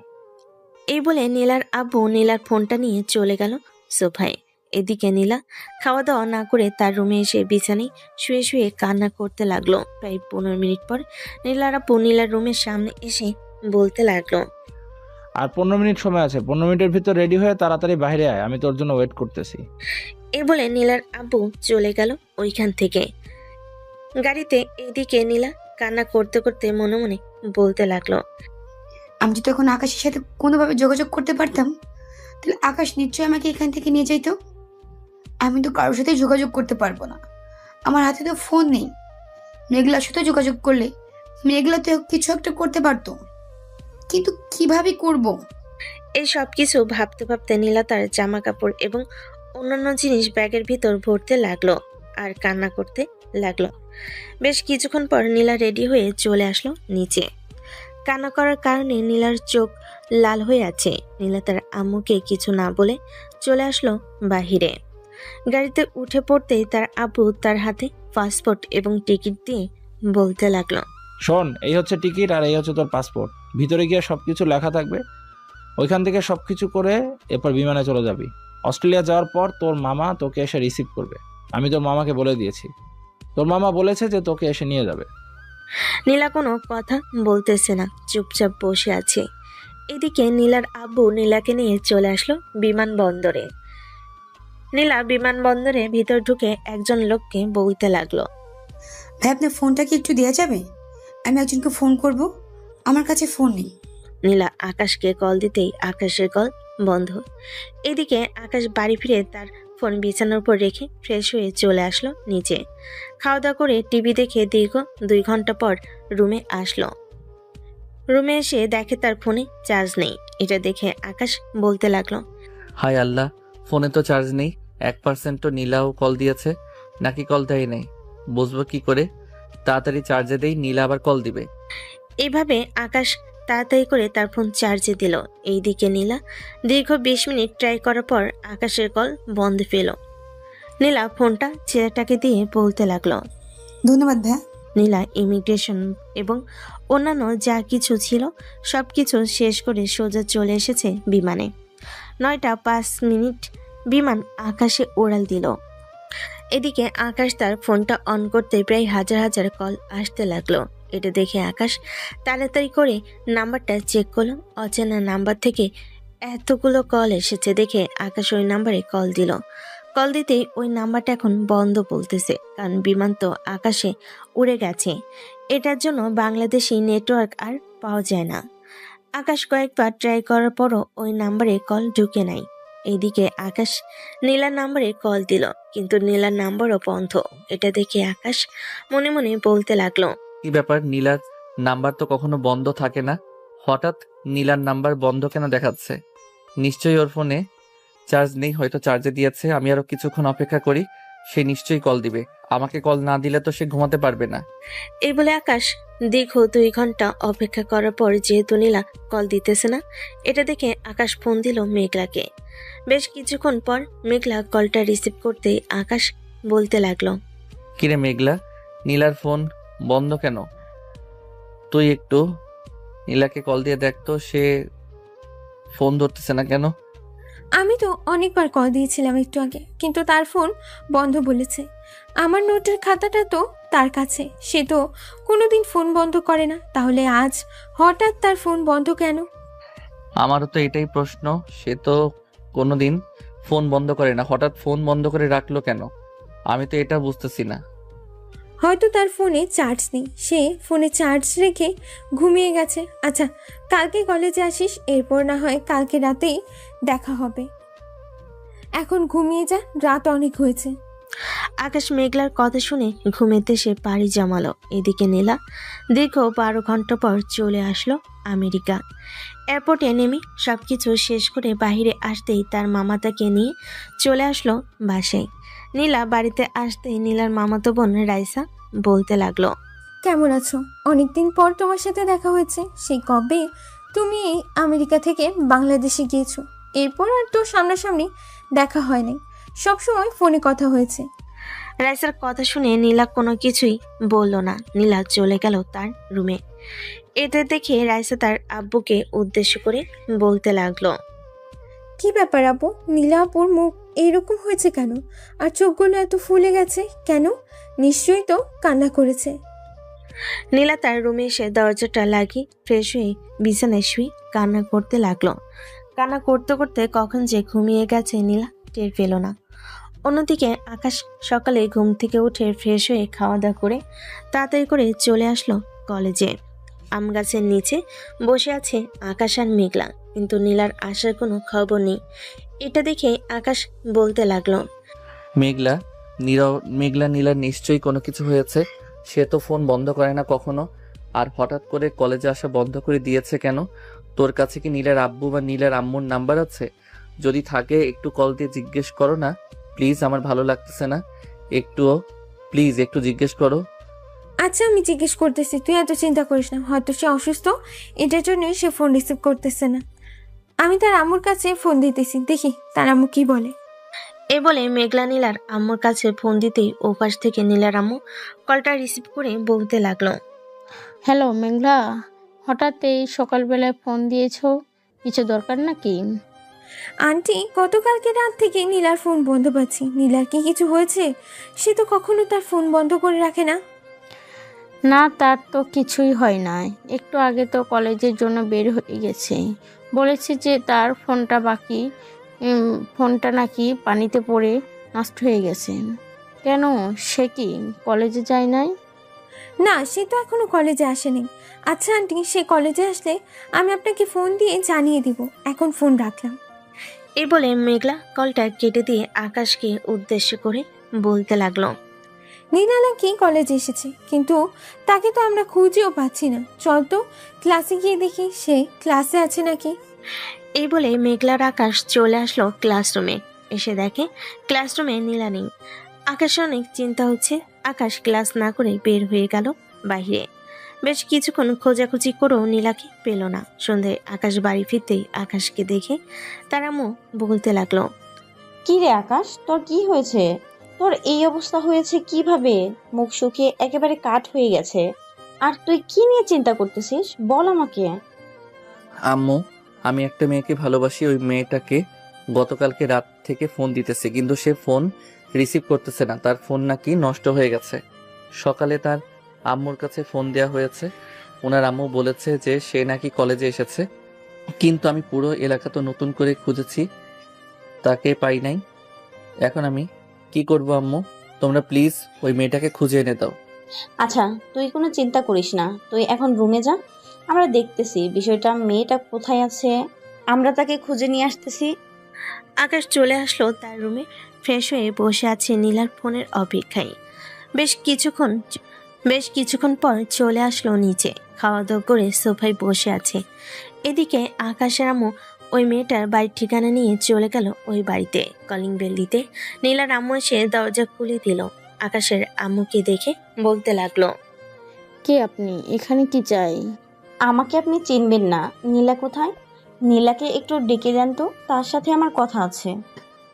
এই বলে নীলার আব্বু নীলার ফোনটা নিয়ে চলে গেল সোফায়। এদিকে নীলা খাওয়া দাওয়া না করে তার রুমে এসে বিছানায় শুয়ে শুয়ে কান্না করতে লাগলো। প্রায় 15 মিনিট পর নীলার আব্বু নীলার রুমের সামনে এসে বলতে লাগলো, আর 15 মিনিট সময় আছে। 15 মিনিটের ভিতর রেডি হয়ে তাড়াতাড়ি বাইরে আয়, আমি তোর জন্য ওয়েট করতেছি। এই বলে নীলার আব্বু চলে গেল ওইখান থেকে। গাড়িতে এইদিকে নীলা কান্না করতে করতে মনে মনে বলতে লাগলো, আমি যদি এখন আকাশের সাথে কোনোভাবে যোগাযোগ করতে পারতাম, তাহলে আকাশ নিশ্চয়ই আমাকে এখান থেকে নিয়ে যাইতো। আমি তো কারোর সাথে যোগাযোগ করতে পারবো না। আমার হাতে তো ফোন নেই। মেঘলার সাথে যোগাযোগ করলে মেঘলা তো কিছু একটা করতে পারতো, কিন্তু কিভাবে করব? এই সব কিছু ভাবতে ভাবতে নীলা তার জামা কাপড় এবং অন্যান্য জিনিস ব্যাগের ভিতর ভরতে লাগলো আর কান্না করতে লাগলো। বেশ কিছুক্ষণ পর নীলা রেডি হয়ে চলে আসলো নিচে। কান্না করার কারণে নীলার চোখ লাল হয়ে আছে। নীলা তার আম্মুকে কিছু না বলে চলে আসলো বাহিরে। গাড়িতে উঠে পড়তেই তার আব্বু তার হাতে পাসপোর্ট এবং টিকিট দিয়ে বলতে লাগলো, শোন, এই হচ্ছে টিকিট আর এই হচ্ছে তোর পাসপোর্ট। ভিতরে গিয়ে সবকিছু লেখা থাকবে। ওইখান থেকে সবকিছু করে এরপর বিমানে চলে যাবি। অস্ট্রেলিয়া যাওয়ার পর তোর মামা তোকে এসে রিসিভ করবে। আমি তোর মামাকে বলে দিয়েছি। তোর মামা বলেছে যে তোকে এসে নিয়ে যাবে। নীলা কোনো কথা বলতেছে না, চুপচাপ বসে আছে। এদিকে নীলার আব্বু নীলাকে নিয়ে চলে আসলো বিমানবন্দরে। নীলা বিমানবন্দরে ভিতর ঢুকে একজন লোককে বলতে লাগলো, ভাই, আপনার ফোনটা কি একটু দেওয়া যাবে? আমি একজনকে ফোন করব। আমার কাছে ফোন নেই। নীলা আকাশকে কল দিতেই আকাশের কল বন্ধ। এদিকে আকাশ বাড়ি ফিরে তার ফোন বিছানার উপর রেখে ফ্রেশ হয়ে চলে আসলো নিচে। খাওয়া দাওয়া করে টিভি দেখে দীর্ঘ 2 ঘন্টা পর রুমে আসলো। রুমে এসে দেখে তার ফোনে চার্জ নেই। এটা দেখে আকাশ বলতে লাগলো, হায় আল্লাহ, ফোনে তো চার্জ নেই। 1% তো নীলাও কল দিয়েছে নাকি কল দেয় নাই, বুঝবো কি করে? তাড়াতাড়ি চার্জে দেই, নীলা আবার কল দিবে। এইভাবে আকাশ তাড়াতাড়ি করে তার ফোন চার্জে দিল। এইদিকে নীলা দীর্ঘ 20 মিনিট ট্রাই করার পর আকাশের কল বন্ধ পেল। নীলা ফোনটা ছেলেটাকে দিয়ে বলতে লাগলো, ধন্যবাদ ভাইয়া। নীলা ইমিগ্রেশন এবং অন্যান্য যা কিছু ছিল সব কিছু শেষ করে সোজা চলে এসেছে বিমানে। 9:05 বিমান আকাশে উড়াল দিল। এদিকে আকাশ তার ফোনটা অন করতে প্রায় হাজার হাজার কল আসতে লাগলো। এটা দেখে আকাশ তাড়াতাড়ি করে নাম্বারটা চেক করলো। অচেনা নাম্বার থেকে এতগুলো কল এসেছে দেখে আকাশ ওই নাম্বারে কল দিল। কল দিতেই ওই নাম্বারটা এখন বন্ধ বলতেছে, কারণ বিমান তো আকাশে উড়ে গেছে। এটার জন্য বাংলাদেশি নেটওয়ার্ক আর পাওয়া যায় না। আকাশ কয়েকবার ট্রাই করার পরও ওই নাম্বারে কল ঢুকে নাই। এইদিকে আকাশ নীলার নাম্বারে কল দিল, কিন্তু নীলার নাম্বারও বন্ধ। এটা দেখে আকাশ মনে মনে বলতে লাগলো, কি ব্যাপার, নীলার নাম্বার তো কখনো বন্ধ থাকে না, হঠাৎ নীলার নাম্বার বন্ধ কেন দেখাচ্ছে? নিশ্চয়ই ওর ফোনে চার্জ নেই, হয়তো চার্জে দিয়েছে। আমি আরো কিছুক্ষণ অপেক্ষা করি, সে নিশ্চয়ই কল দিবে। আমাকে কল না দিলে তো সে ঘুমাতে পারবে না। এই বলে আকাশ দীর্ঘ 2 ঘন্টা অপেক্ষা করার পর যেহেতু নীলা কল দিতেছে না, এটা দেখে আকাশ ফোন দিল মেঘলাকে। বেশ কিছুক্ষণ পর মেঘলা কলটা রিসিভ করতেই আকাশ বলতে লাগলো, কিরে মেঘলা, নীলার ফোন বন্ধ কেন? তুই একটু নীলাকে কল দিয়ে দেখ তো, সে ফোন ধরতেছে না কেন? আমি তো অনেকবার কল দিয়েছিলাম একটু আগে, কিন্তু তার ফোন বন্ধ বলেছে। আমার নোটের খাতাটা তো তার কাছে, সে তো কোনোদিন ফোন বন্ধ করে না, তাহলে আজ হঠাৎ তার ফোন বন্ধ কেন? আমারও তো এটাই প্রশ্ন। সে তো কোনোদিন ফোন বন্ধ করে না, হঠাৎ ফোন বন্ধ করে রাখলো কেন? আমি তো এটা বুঝতেছি না। হয়তো তার ফোনে চার্জ নেই, সে ফোনে চার্জ রেখে ঘুমিয়ে গেছে। আচ্ছা, কালকে কলেজে আসিস, এরপর না হয় কালকে রাতেই দেখা হবে। এখন ঘুমিয়ে যা, রাত অনেক হয়েছে। আকাশ মেঘলার কথা শুনে ঘুমেতে সে পাড়ি জমালো। এদিকে নীলা দীর্ঘ 12 ঘন্টা পর চলে আসলো আমেরিকা। এয়ারপোর্টে নেমে সবকিছু শেষ করে বাইরে আসতেই তার মামা তাকে নিয়ে চলে আসলো বাসায়। নীলা বাড়িতে আসতেই নীলার মামাতো বোন রাইসা বলতে লাগলো, কেমন আছো? অনেকদিন পর তোমার সাথে দেখা হয়েছে। সেই কবে তুমি এই আমেরিকা থেকে বাংলাদেশে গিয়েছো, এরপর আর তো সামনাসামনি দেখা হয় নাই, সবসময় ফোনে কথা হয়েছে। রাইসার কথা শুনে নীলা কোনো কিছুই বলল না। নীলা চলে গেল তার রুমে। এতে দেখে রাইসা তার আব্বুকে উদ্দেশ্য করে বলতে লাগলো, কি ব্যাপার আপু, নীলা আপুর মুখ এইরকম হয়েছে কেন? আর চোখগুলো এত ফুলে গেছে কেন? নিশ্চয়ই তো কান্না করেছে। নীলা তার রুমে এসে দরজাটা লাগিয়ে ফ্রেশ হয়ে বিছানায় শুয়ে কান্না করতে লাগলো। কান্না করতে করতে কখন যে ঘুমিয়ে গেছে নীলা টের পেল না। অন্যদিকে আকাশ সকালে ঘুম থেকে উঠে ফ্রেশ হয়ে খাওয়া দাওয়া করে তাড়াতাড়ি করে চলে আসলো কলেজে। আম গাছের নিচে বসে আছে আকাশ আর মেঘলা, কিন্তু নীলার আসার কোনো খবর নেই। এটা দেখে আকাশ বলতে লাগলো, মেঘলা মেঘলা নীলার নিশ্চয়ই কোনো কিছু হয়েছে। সে তো ফোন বন্ধ করে না কখনো, আর হঠাৎ করে কলেজে আসা বন্ধ করে দিয়েছে কেন? তোর কাছে কি নীলার আব্বু বা নীলার আম্মুর নাম্বার আছে? যদি থাকে একটু কল দিয়ে জিজ্ঞেস করো না প্লিজ, আমার ভালো লাগতেছে না। প্লিজ একটু জিজ্ঞেস করো। আচ্ছা, আমি জিজ্ঞেস করতেছি, তুই এত চিন্তা করিস না। হয়তো সে অসুস্থ, এটার জন্যই সে ফোন রিসিভ করতেছে না। আমি তার আম্মুর কাছে ফোন দিতেছি, দেখি তার আম্মু কি বলে। এ বলে মেঘলা নীলার আম্মুর কাছে ফোন দিতেই ওপাশ থেকে নীলার আম্মু কলটা রিসিভ করে বলতে লাগলো, হ্যালো মেঘলা, হঠাৎ এই সকালবেলায় ফোন দিয়েছো, কিছু দরকার নাকি? আন্টি, গতকালকে রাত থেকে নীলার ফোন বন্ধ পাচ্ছি। নীলার কি কিছু হয়েছে? সে তো কখনো তার ফোন বন্ধ করে রাখে না। না, তার তো কিছুই হয় না। একটু আগে তো কলেজের জন্য বের হয়ে গেছে, বলেছে যে তার ফোনটা নাকি পানিতে পড়ে নষ্ট হয়ে গেছে। কেন, সে কি কলেজে যায় নাই? না, সে তো এখনো কলেজে আসেনি। আচ্ছা আন্টি, সে কলেজে আসলে আমি আপনাকে ফোন দিয়ে জানিয়ে দিব। এখন ফোন রাখলাম। এই বলে মেঘলা কলটা কেটে দিয়ে আকাশকে উদ্দেশ্য করে বলতে লাগলো, নীলা নাকি কলেজে এসেছে, কিন্তু তাকে তো আমরা খুঁজেও পাচ্ছি না। চল তো ক্লাসে গিয়ে দেখি সে ক্লাসে আছে নাকি। এই বলে মেঘলার আকাশ চলে আসলো ক্লাসরুমে। এসে দেখে ক্লাসরুমে নীলা নেই। আকাশের অনেক চিন্তা হচ্ছে। আকাশ ক্লাস না করে বের হয়ে গেল বাইরে। বেশ কিছুক্ষণ খোঁজাখুঁজি করেও নীলাকে পেল না। সন্ধ্যায় আকাশ বাড়ি ফিরতেই আকাশকে দেখে তার আম্মু বলতে লাগলো, কি রে আকাশ, তোর কি হয়েছে? তোর এই অবস্থা হয়েছে কিভাবে? মুখ শুকিয়ে একেবারে কাঠ হয়ে গেছে। আর তুই কি নিয়ে চিন্তা করতেছিস, বল আমাকে। আম্মু, আমি একটা মেয়েকে ভালোবাসি। ওই মেয়েটাকে গতকালকে রাত থেকে ফোন দিতেছে, কিন্তু সে ফোন রিসিভ করতেছে না। তার ফোন নাকি নষ্ট হয়ে গেছে। সকালে তার আম্মুর কাছে ফোন দেওয়া হয়েছে। ওনার আম্মু বলেছে যে সে নাকি কলেজে এসেছে, কিন্তু আমি পুরো এলাকা তো নতুন করে খুঁজেছি, তাকে পাই নাই। এখন আমি কি করব আম্মু? তোমরা প্লিজ ওই মেয়েটাকে খুঁজে এনে দাও। আচ্ছা, তুই কোনো চিন্তা করিস না, তুই এখন রুমে যা, আমরা দেখতেছি বিষয়টা, মেয়েটা কোথায় আছে, আমরা তাকে খুঁজে নিয়ে আসতেছি। আকাশ চলে আসলো তার রুমে। ফ্রেশ হয়ে বসে আছে নীলার ফোনের অপেক্ষায়। বেশ কিছুক্ষণ পর চলে আসলো নিচে। খাওয়া দাওয়া করে সোফায় বসে আছে। এদিকে আকাশের আম্মু ওই মেয়েটার বাড়ির ঠিকানা নিয়ে চলে গেল ওই বাড়িতে। কলিং বেল দিতে নীলার আম্মু এসে দরজা খুলে দিল। আকাশের আম্মুকে দেখে বলতে লাগলো, কে আপনি, এখানে কি চাই? আমাকে আপনি চিনবেন না, নীলা কোথায়? নীলাকে একটু ডেকে দেন তো, তার সাথে আমার কথা আছে।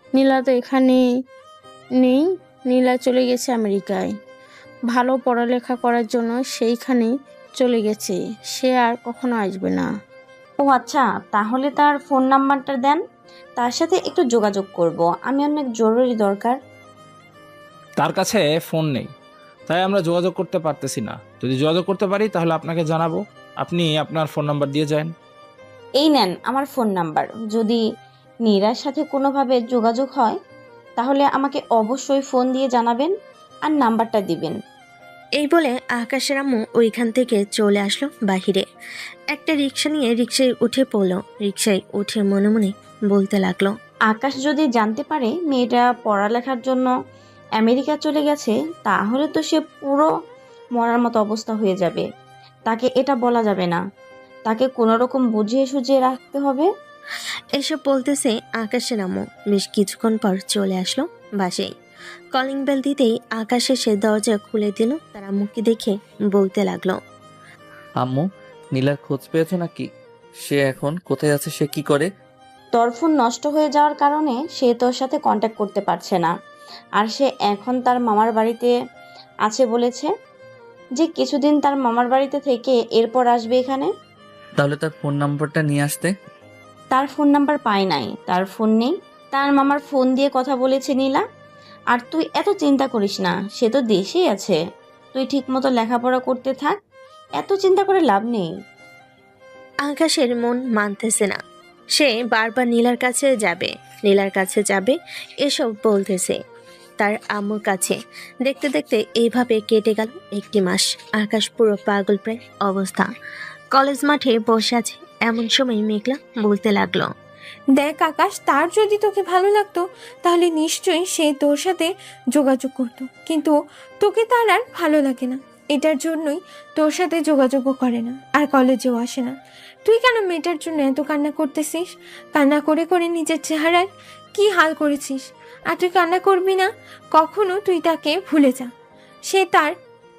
নীলা তো এখানে নেই, নীলা চলে গেছে আমেরিকায়। ভালো পড়ালেখা করার জন্য সেইখানে চলে গেছে, সে আর কখনো আসবে না। ও ও আচ্ছা, তাহলে তার ফোন নাম্বারটা দেন, তার সাথে একটু যোগাযোগ করব, আমি অনেক জরুরি দরকার। তার কাছে ফোন নেই, তাই আমরা যোগাযোগ করতে পারতেছি না। যদি যোগাযোগ করতে পারি তাহলে আপনাকে জানাবো। আপনি আপনার ফোন নাম্বার দিয়ে যান। এই নেন আমার ফোন নাম্বার, যদি নীরার সাথে কোনোভাবে যোগাযোগ হয় তাহলে আমাকে অবশ্যই ফোন দিয়ে জানাবেন আর নাম্বারটা দিবেন। এই বলে আকাশের আম্মু ওইখান থেকে চলে আসলো বাহিরে। একটা রিক্সা নিয়ে রিক্সায় উঠে পড়লো। রিক্সায় উঠে মনে মনে বলতে লাগলো, আকাশ যদি জানতে পারে মেয়েটা পড়ালেখার জন্য আমেরিকা চলে গেছে, তাহলে তো সে পুরো মরার মতো অবস্থা হয়ে যাবে। তাকে এটা বলা যাবে না, তাকে কোনো রকম বুঝিয়ে সুঝিয়ে রাখতে হবে। এসব বলতেছে আকাশের আম্মু। বেশ কিছুক্ষণ পর চলে আসলো বাসায়। কলিং বেল দিতেই আকাশ এসে দরজা খুলে দিল। তার আম্মুকে দেখে বলতে লাগলো, আম্মু, নীলার খোঁজ পেয়েছো নাকি? সে এখন কোথায় আছে, সে কি করে? তোর ফোন নষ্ট হয়ে যাওয়ার কারণে সে তোর সাথে কন্ট্যাক্ট করতে পারছে না, আর সে এখন তার মামার বাড়িতে আছে, বলেছে যে কিছুদিন তার মামার বাড়িতে থেকে এরপর আসবে এখানে। তাহলে তার ফোন নাম্বারটা নিয়ে আসতে। তার ফোন নাম্বার পাই নাই, তার ফোন নেই। তার মামার ফোন দিয়ে কথা বলেছে নীলা। আর তুই এত চিন্তা করিস না, সে তো দেশেই আছে। তুই ঠিক মতো লেখাপড়া করতে থাক, এত চিন্তা করে লাভ নেই। আকাশের মন মানতেছে না। সে বারবার নীলার কাছে যাবে, নীলার কাছে যাবে, এসব বলতেছে তার আম্মুর কাছে। দেখতে দেখতে এইভাবে কেটে গেল একটি মাস। আকাশ পুরো পাগল প্রায় অবস্থা। কলেজ মাঠে বসে আছে, এমন সময় মেঘলা বলতে লাগলো, দেখ আকাশ, তার যদি তোকে ভালো লাগতো তাহলে নিশ্চয়ই সে তোর সাথে যোগাযোগ করতো, কিন্তু তোকে তার আর ভালো লাগে না। এটার জন্যই তোর সাথে যোগাযোগও করে না আর কলেজেও আসে না। তুই কেন মেয়েটার জন্য এত কান্না করতেছিস? কান্না করে করে নিজের চেহারার কি হাল করেছিস। আর তুই কান্না করবি না, কখনো তুই তাকে ভুলে যা। সে তার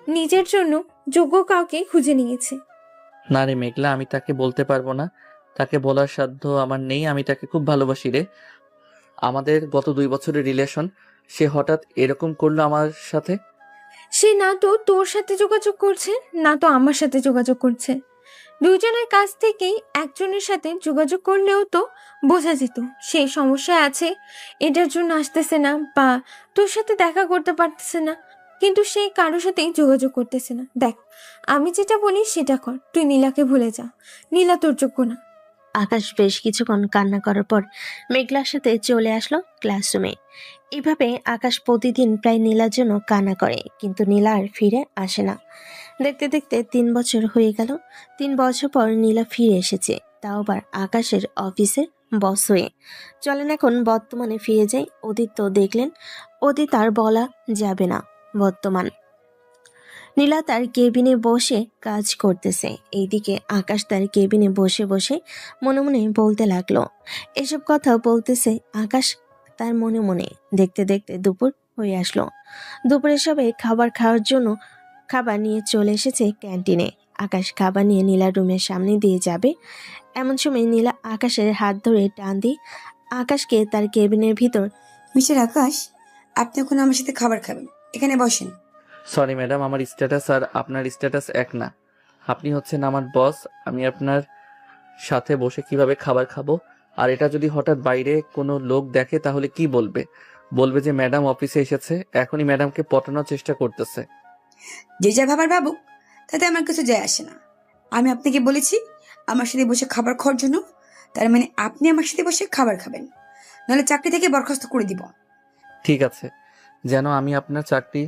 নিজের জন্য যোগ্য কাউকে খুঁজে নিয়েছে। না রে মেঘলা, আমি তাকে বলতে পারবো না। তাকে বলার সাধ্য আমার নেই। আমি তাকে খুব ভালোবাসি রে। আমাদের গত 2 বছরের রিলেশন, সে হঠাৎ এরকম করলো আমার সাথে। সে না তো তোর সাথে যোগাযোগ করছে, না তো আমার সাথে যোগাযোগ করছে। দুজনের কাছ থেকেই একজনের সাথে যোগাযোগ করলেও তো বোঝা যেত সে সমস্যায় আছে, এটার জন্য আসতেছে না বা তোর সাথে দেখা করতে পারতেছে না। কিন্তু সে কারোর সাথেই যোগাযোগ করতেছে না। দেখ, আমি যেটা বলি সেটা কর, তুই নীলাকে ভুলে যা। নীলা তোর যোগ্য না। আকাশ বেশ কিছুক্ষণ কান্না করার পর মেঘলার সাথে চলে আসলো ক্লাসরুমে। এভাবে আকাশ প্রতিদিন প্রায় নীলার জন্য কান্না করে, কিন্তু নীলা আর ফিরে আসে না। দেখতে দেখতে 3 বছর হয়ে গেল। 3 বছর পর নীলা ফিরে এসেছে, তাও আবার আকাশের অফিসে বস হয়ে। চলেন এখন বর্তমানে ফিরে যাই। অতীত তো দেখলেন, অতীত আর বলা যাবে না। বর্তমান নীলা তার কেবিনে বসে কাজ করতেছে। এইদিকে আকাশ তার কেবিনে বসে বসে মনে মনে বলতে লাগলো। এসব কথা বলতেছে আকাশ তার মনে মনে। দেখতে দেখতে দুপুর হয়ে আসলো। দুপুরে সবাই খাবার খাওয়ার জন্য খাবার নিয়ে চলে এসেছে ক্যান্টিনে। আকাশ খাবার নিয়ে নীলার রুমের সামনে দিয়ে যাবে, এমন সময় নীলা আকাশের হাত ধরে টান দিয়ে আকাশকে তার কেবিনের ভিতর। মিস্টার আকাশ, আপনি এখন আমার সাথে খাবার খাবেন, এখানে বসেন। সরি ম্যাডাম, আমার স্ট্যাটাস আর আপনার স্ট্যাটাস এক না। আপনি হচ্ছেন আমার বস, আমি আপনার সাথে বসে কিভাবে খাবার খাবো? আর এটা যদি হঠাৎ বাইরে কোনো লোক দেখে তাহলে কি বলবে? বলবে যে ম্যাডাম অফিসে এসেছে, এখনই ম্যাডামকে পটানোর চেষ্টা করতেছে। যে যা ভাবার ভাবুক, তাতে আমার কিছু যায় আসে না। আমি আপনাকে বলেছি আমার সাথে বসে খাবার খাওয়ার জন্য, তার মানে আপনি আমার সাথে বসে খাবার খাবেন, নাহলে চাকরি থেকে বরখাস্ত করে দিব। ঠিক আছে, যেন আমি আপনার চাকরি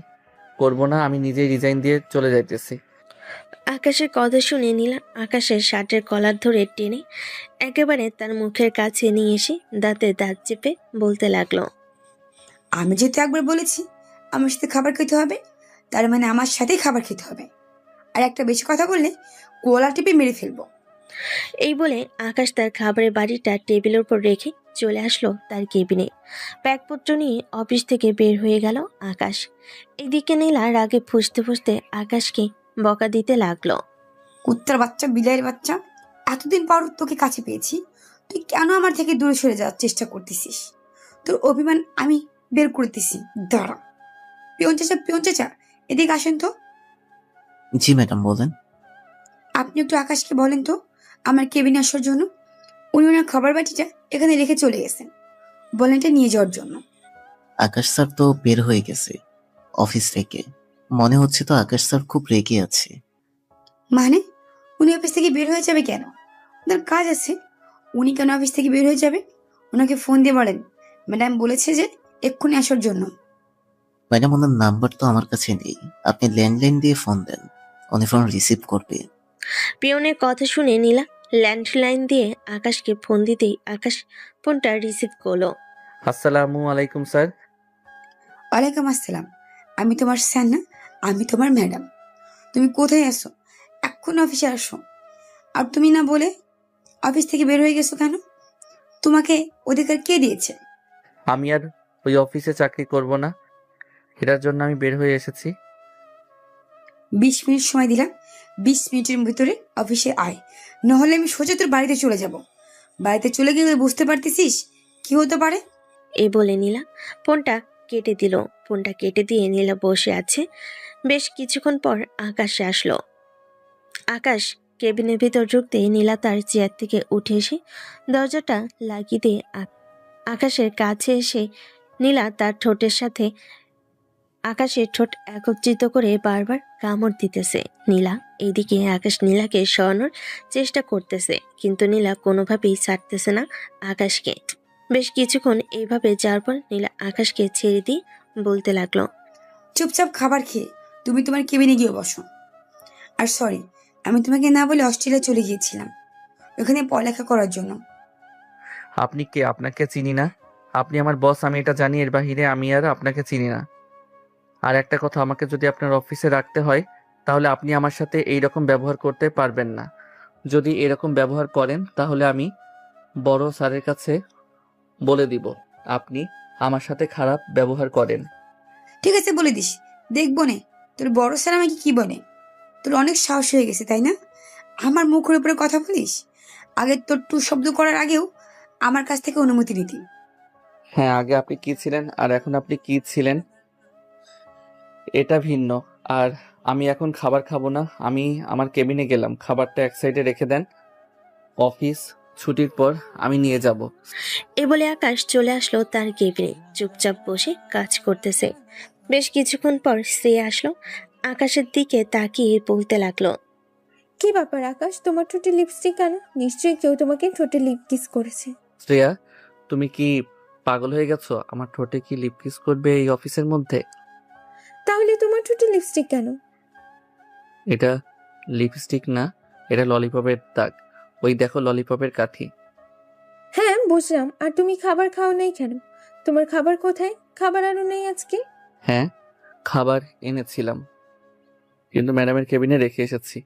করব না, আমি নিজেই রিজাইন দিয়ে চলে যাইতেছি। আকাশের কথা শুনে নীলা আকাশের শার্টের কলার ধরে টেনে একেবারে তার মুখের কাছে নিয়ে এসে দাঁতে দাঁত চেপে বলতে লাগলো, আমি যেহেতু একবার বলেছি আমার সাথে খাবার খেতে হবে, তার মানে আমার সাথেই খাবার খেতে হবে। আর একটা বেশি কথা বললে কোলা টিপে মেরে ফেলবো। এই বলে আকাশ তার খাবারের বাড়িটা টেবিলের উপর রেখে চলে আসলো তার কেবিনে। ব্যাগপত্র নিয়ে অফিস থেকে বের হয়ে গেল আকাশ। এদিকে নীলা রাগে ফুঁসতে ফুঁসতে আকাশকে বকা দিতে লাগলো, কুত্তার বাচ্চা, বিলাইয়ের বাচ্চা, এতদিন পর তোকে কাছে পেয়েছি, তুই কেন আমার থেকে দূরে সরে যাওয়ার চেষ্টা করতেছিস? তোর অভিমান আমি বের করতেছি, দাঁড়া। পিয়ন চাচা, এদিকে আসেন তো। জি ম্যাডাম, বলেন। আপনি একটু আকাশকে বলেন তো আমার কেবিনে আসার জন্য। উনি ওনার খাবার বাটিটা এখানে রেখে চলে গেছেন, বলেন এটা নিয়ে যাওয়ার জন্য। আকাশ স্যার তো বের হয়ে গেছে অফিস থেকে। মনে হচ্ছে তো আকাশ স্যার খুব রেগে আছে। মানে উনি অফিস থেকে বের হয়ে যাবে কেন? ওনার কাজ আছে। উনি কেন অফিস থেকে বের হয়ে যাবে? ওনাকে ফোন দিয়ে বলেন ম্যাডাম বলেছে যে এক্ষুনি আসার জন্য। ম্যাডাম, ওনার নাম্বার তো আমার কাছে নেই, আপনি ল্যান্ডলাইন দিয়ে ফোন দেন, উনি ফোন রিসিভ করবে। পিয়নের কথা শুনে নীলা ল্যান্ডলাইন দিয়ে আকাশকে ফোন দিতেই আকাশ ফোনটা রিসিভ করলো। আসসালামু আলাইকুম স্যার। ওয়ালাইকুম আসসালাম। আমি তোমার স্যার না, আমি তোমার ম্যাডাম। তুমি কোথায় আসো? এখন অফিসে আসো। আর তুমি না বলে অফিস থেকে বের হয়ে গেছো কেন? তোমাকে অধিকার কে দিয়েছে? আমি আর ওই অফিসে চাকরি করব না, এটার জন্য আমি বের হয়ে এসেছি। 20 মিনিট সময় দিলাম, 20 মিনিটের ভিতরে অফিসে আয়, নাহলে আমি সোজা তোর বাড়িতে চলে যাব। বাড়িতে চলে গেলে বুঝতে পারতেছিস কি হতে পারে। এই বলে নীলা ফোনটা কেটে দিল। ফোনটা কেটে দিয়ে নীলা বসে আছে। বেশ কিছুক্ষণ পর আকাশ আসলো। আকাশ কেবিনের ভিতর ঢুকতে নীলা তার চেয়ার থেকে উঠে এসে দরজাটা লাগিয়ে দিয়ে আকাশের কাছে এসে নীলা তার ঠোঁটের সাথে আকাশের ঠোঁট একত্রিত করে বারবার কামড় দিতেছে। নীলা এইদিকে আকাশ নীলাকে সরানোর চেষ্টা করতেছে, কিন্তু নীলা কোনোভাবেই ছাড়তেছে না আকাশকে। বেশ কিছুক্ষণ এইভাবে যাওয়ার পর নীলা আকাশকে ছেড়ে দিয়ে বলতে লাগলো, চুপচাপ খাবার খেয়ে তুমি তোমার কেবিনে গিয়ে বসো। আর সরি, আমি তোমাকে না বলে অস্ট্রেলিয়া চলে গিয়েছিলাম ওখানে পড়ালেখা করার জন্য। আপনি কে? আপনাকে চিনি না। আপনি আমার বস, আমি এটা জানি, এর বাহিরে আমি আর আপনাকে চিনি না। আর একটা কথা, আমাকে যদি আপনার অফিসে রাখতে হয় তাহলে আপনি আমার সাথে এই রকম ব্যবহার করতে পারবেন না। যদি এরকম ব্যবহার করেন তাহলে আমি বড় স্যারের কাছে বলে দিব আপনি আমার সাথে খারাপ ব্যবহার করেন। ঠিক আছে বলে দিস, দেখবো নে তোর বড় স্যার আমাকে কি বলে। তোর অনেক সাহস হয়ে গেছে তাই না? আমার মুখের উপরে কথা বলিস। আগে তোর টু শব্দ করার আগেও আমার কাছ থেকে অনুমতি নিতি। হ্যাঁ, আগে আপনি কি ছিলেন আর এখন আপনি কি ছিলেন এটা ভিন্ন। আর আমি এখন খাবার খাবো না, আমি আমার কেবিনে গেলাম। খাবারটা এক সাইডে রেখে দেন, অফিস ছুটির পর আমি নিয়ে যাব। এ বলে আকাশ চলে আসলো তার কেবিনে। চুপচাপ বসে কাজ করতেছে। বেশ কিছুক্ষণ পর সে আসলো, আকাশের দিকে তাকিয়ে বলতে লাগলো, কি ব্যাপার আকাশ, তোমার ঠোঁটে লিপস্টিক কেন? নিশ্চয়ই কেউ তোমাকে ঠোঁটে লিপ কিস করেছে। শ্রেয়া, তুমি কি পাগল হয়ে গেছো? আমার ঠোঁটে কি লিপ কিস করবে এই অফিসের মধ্যে? তাহলে তোমার ঠোঁটে লিপস্টিক কেন? এটা লিপস্টিক না, এটা ললিপপের দাগ। ওই দেখো ললিপপের কাঠি। হ্যাঁ বুঝলাম, আর তুমি খাবার খাও নাই কেন? তোমার খাবার কোথায়? খাবার আরো নেই আজকে? হ্যাঁ, খাবার এনেছিলাম, কিন্তু ম্যাডামের কেবিনে রেখে এসেছি।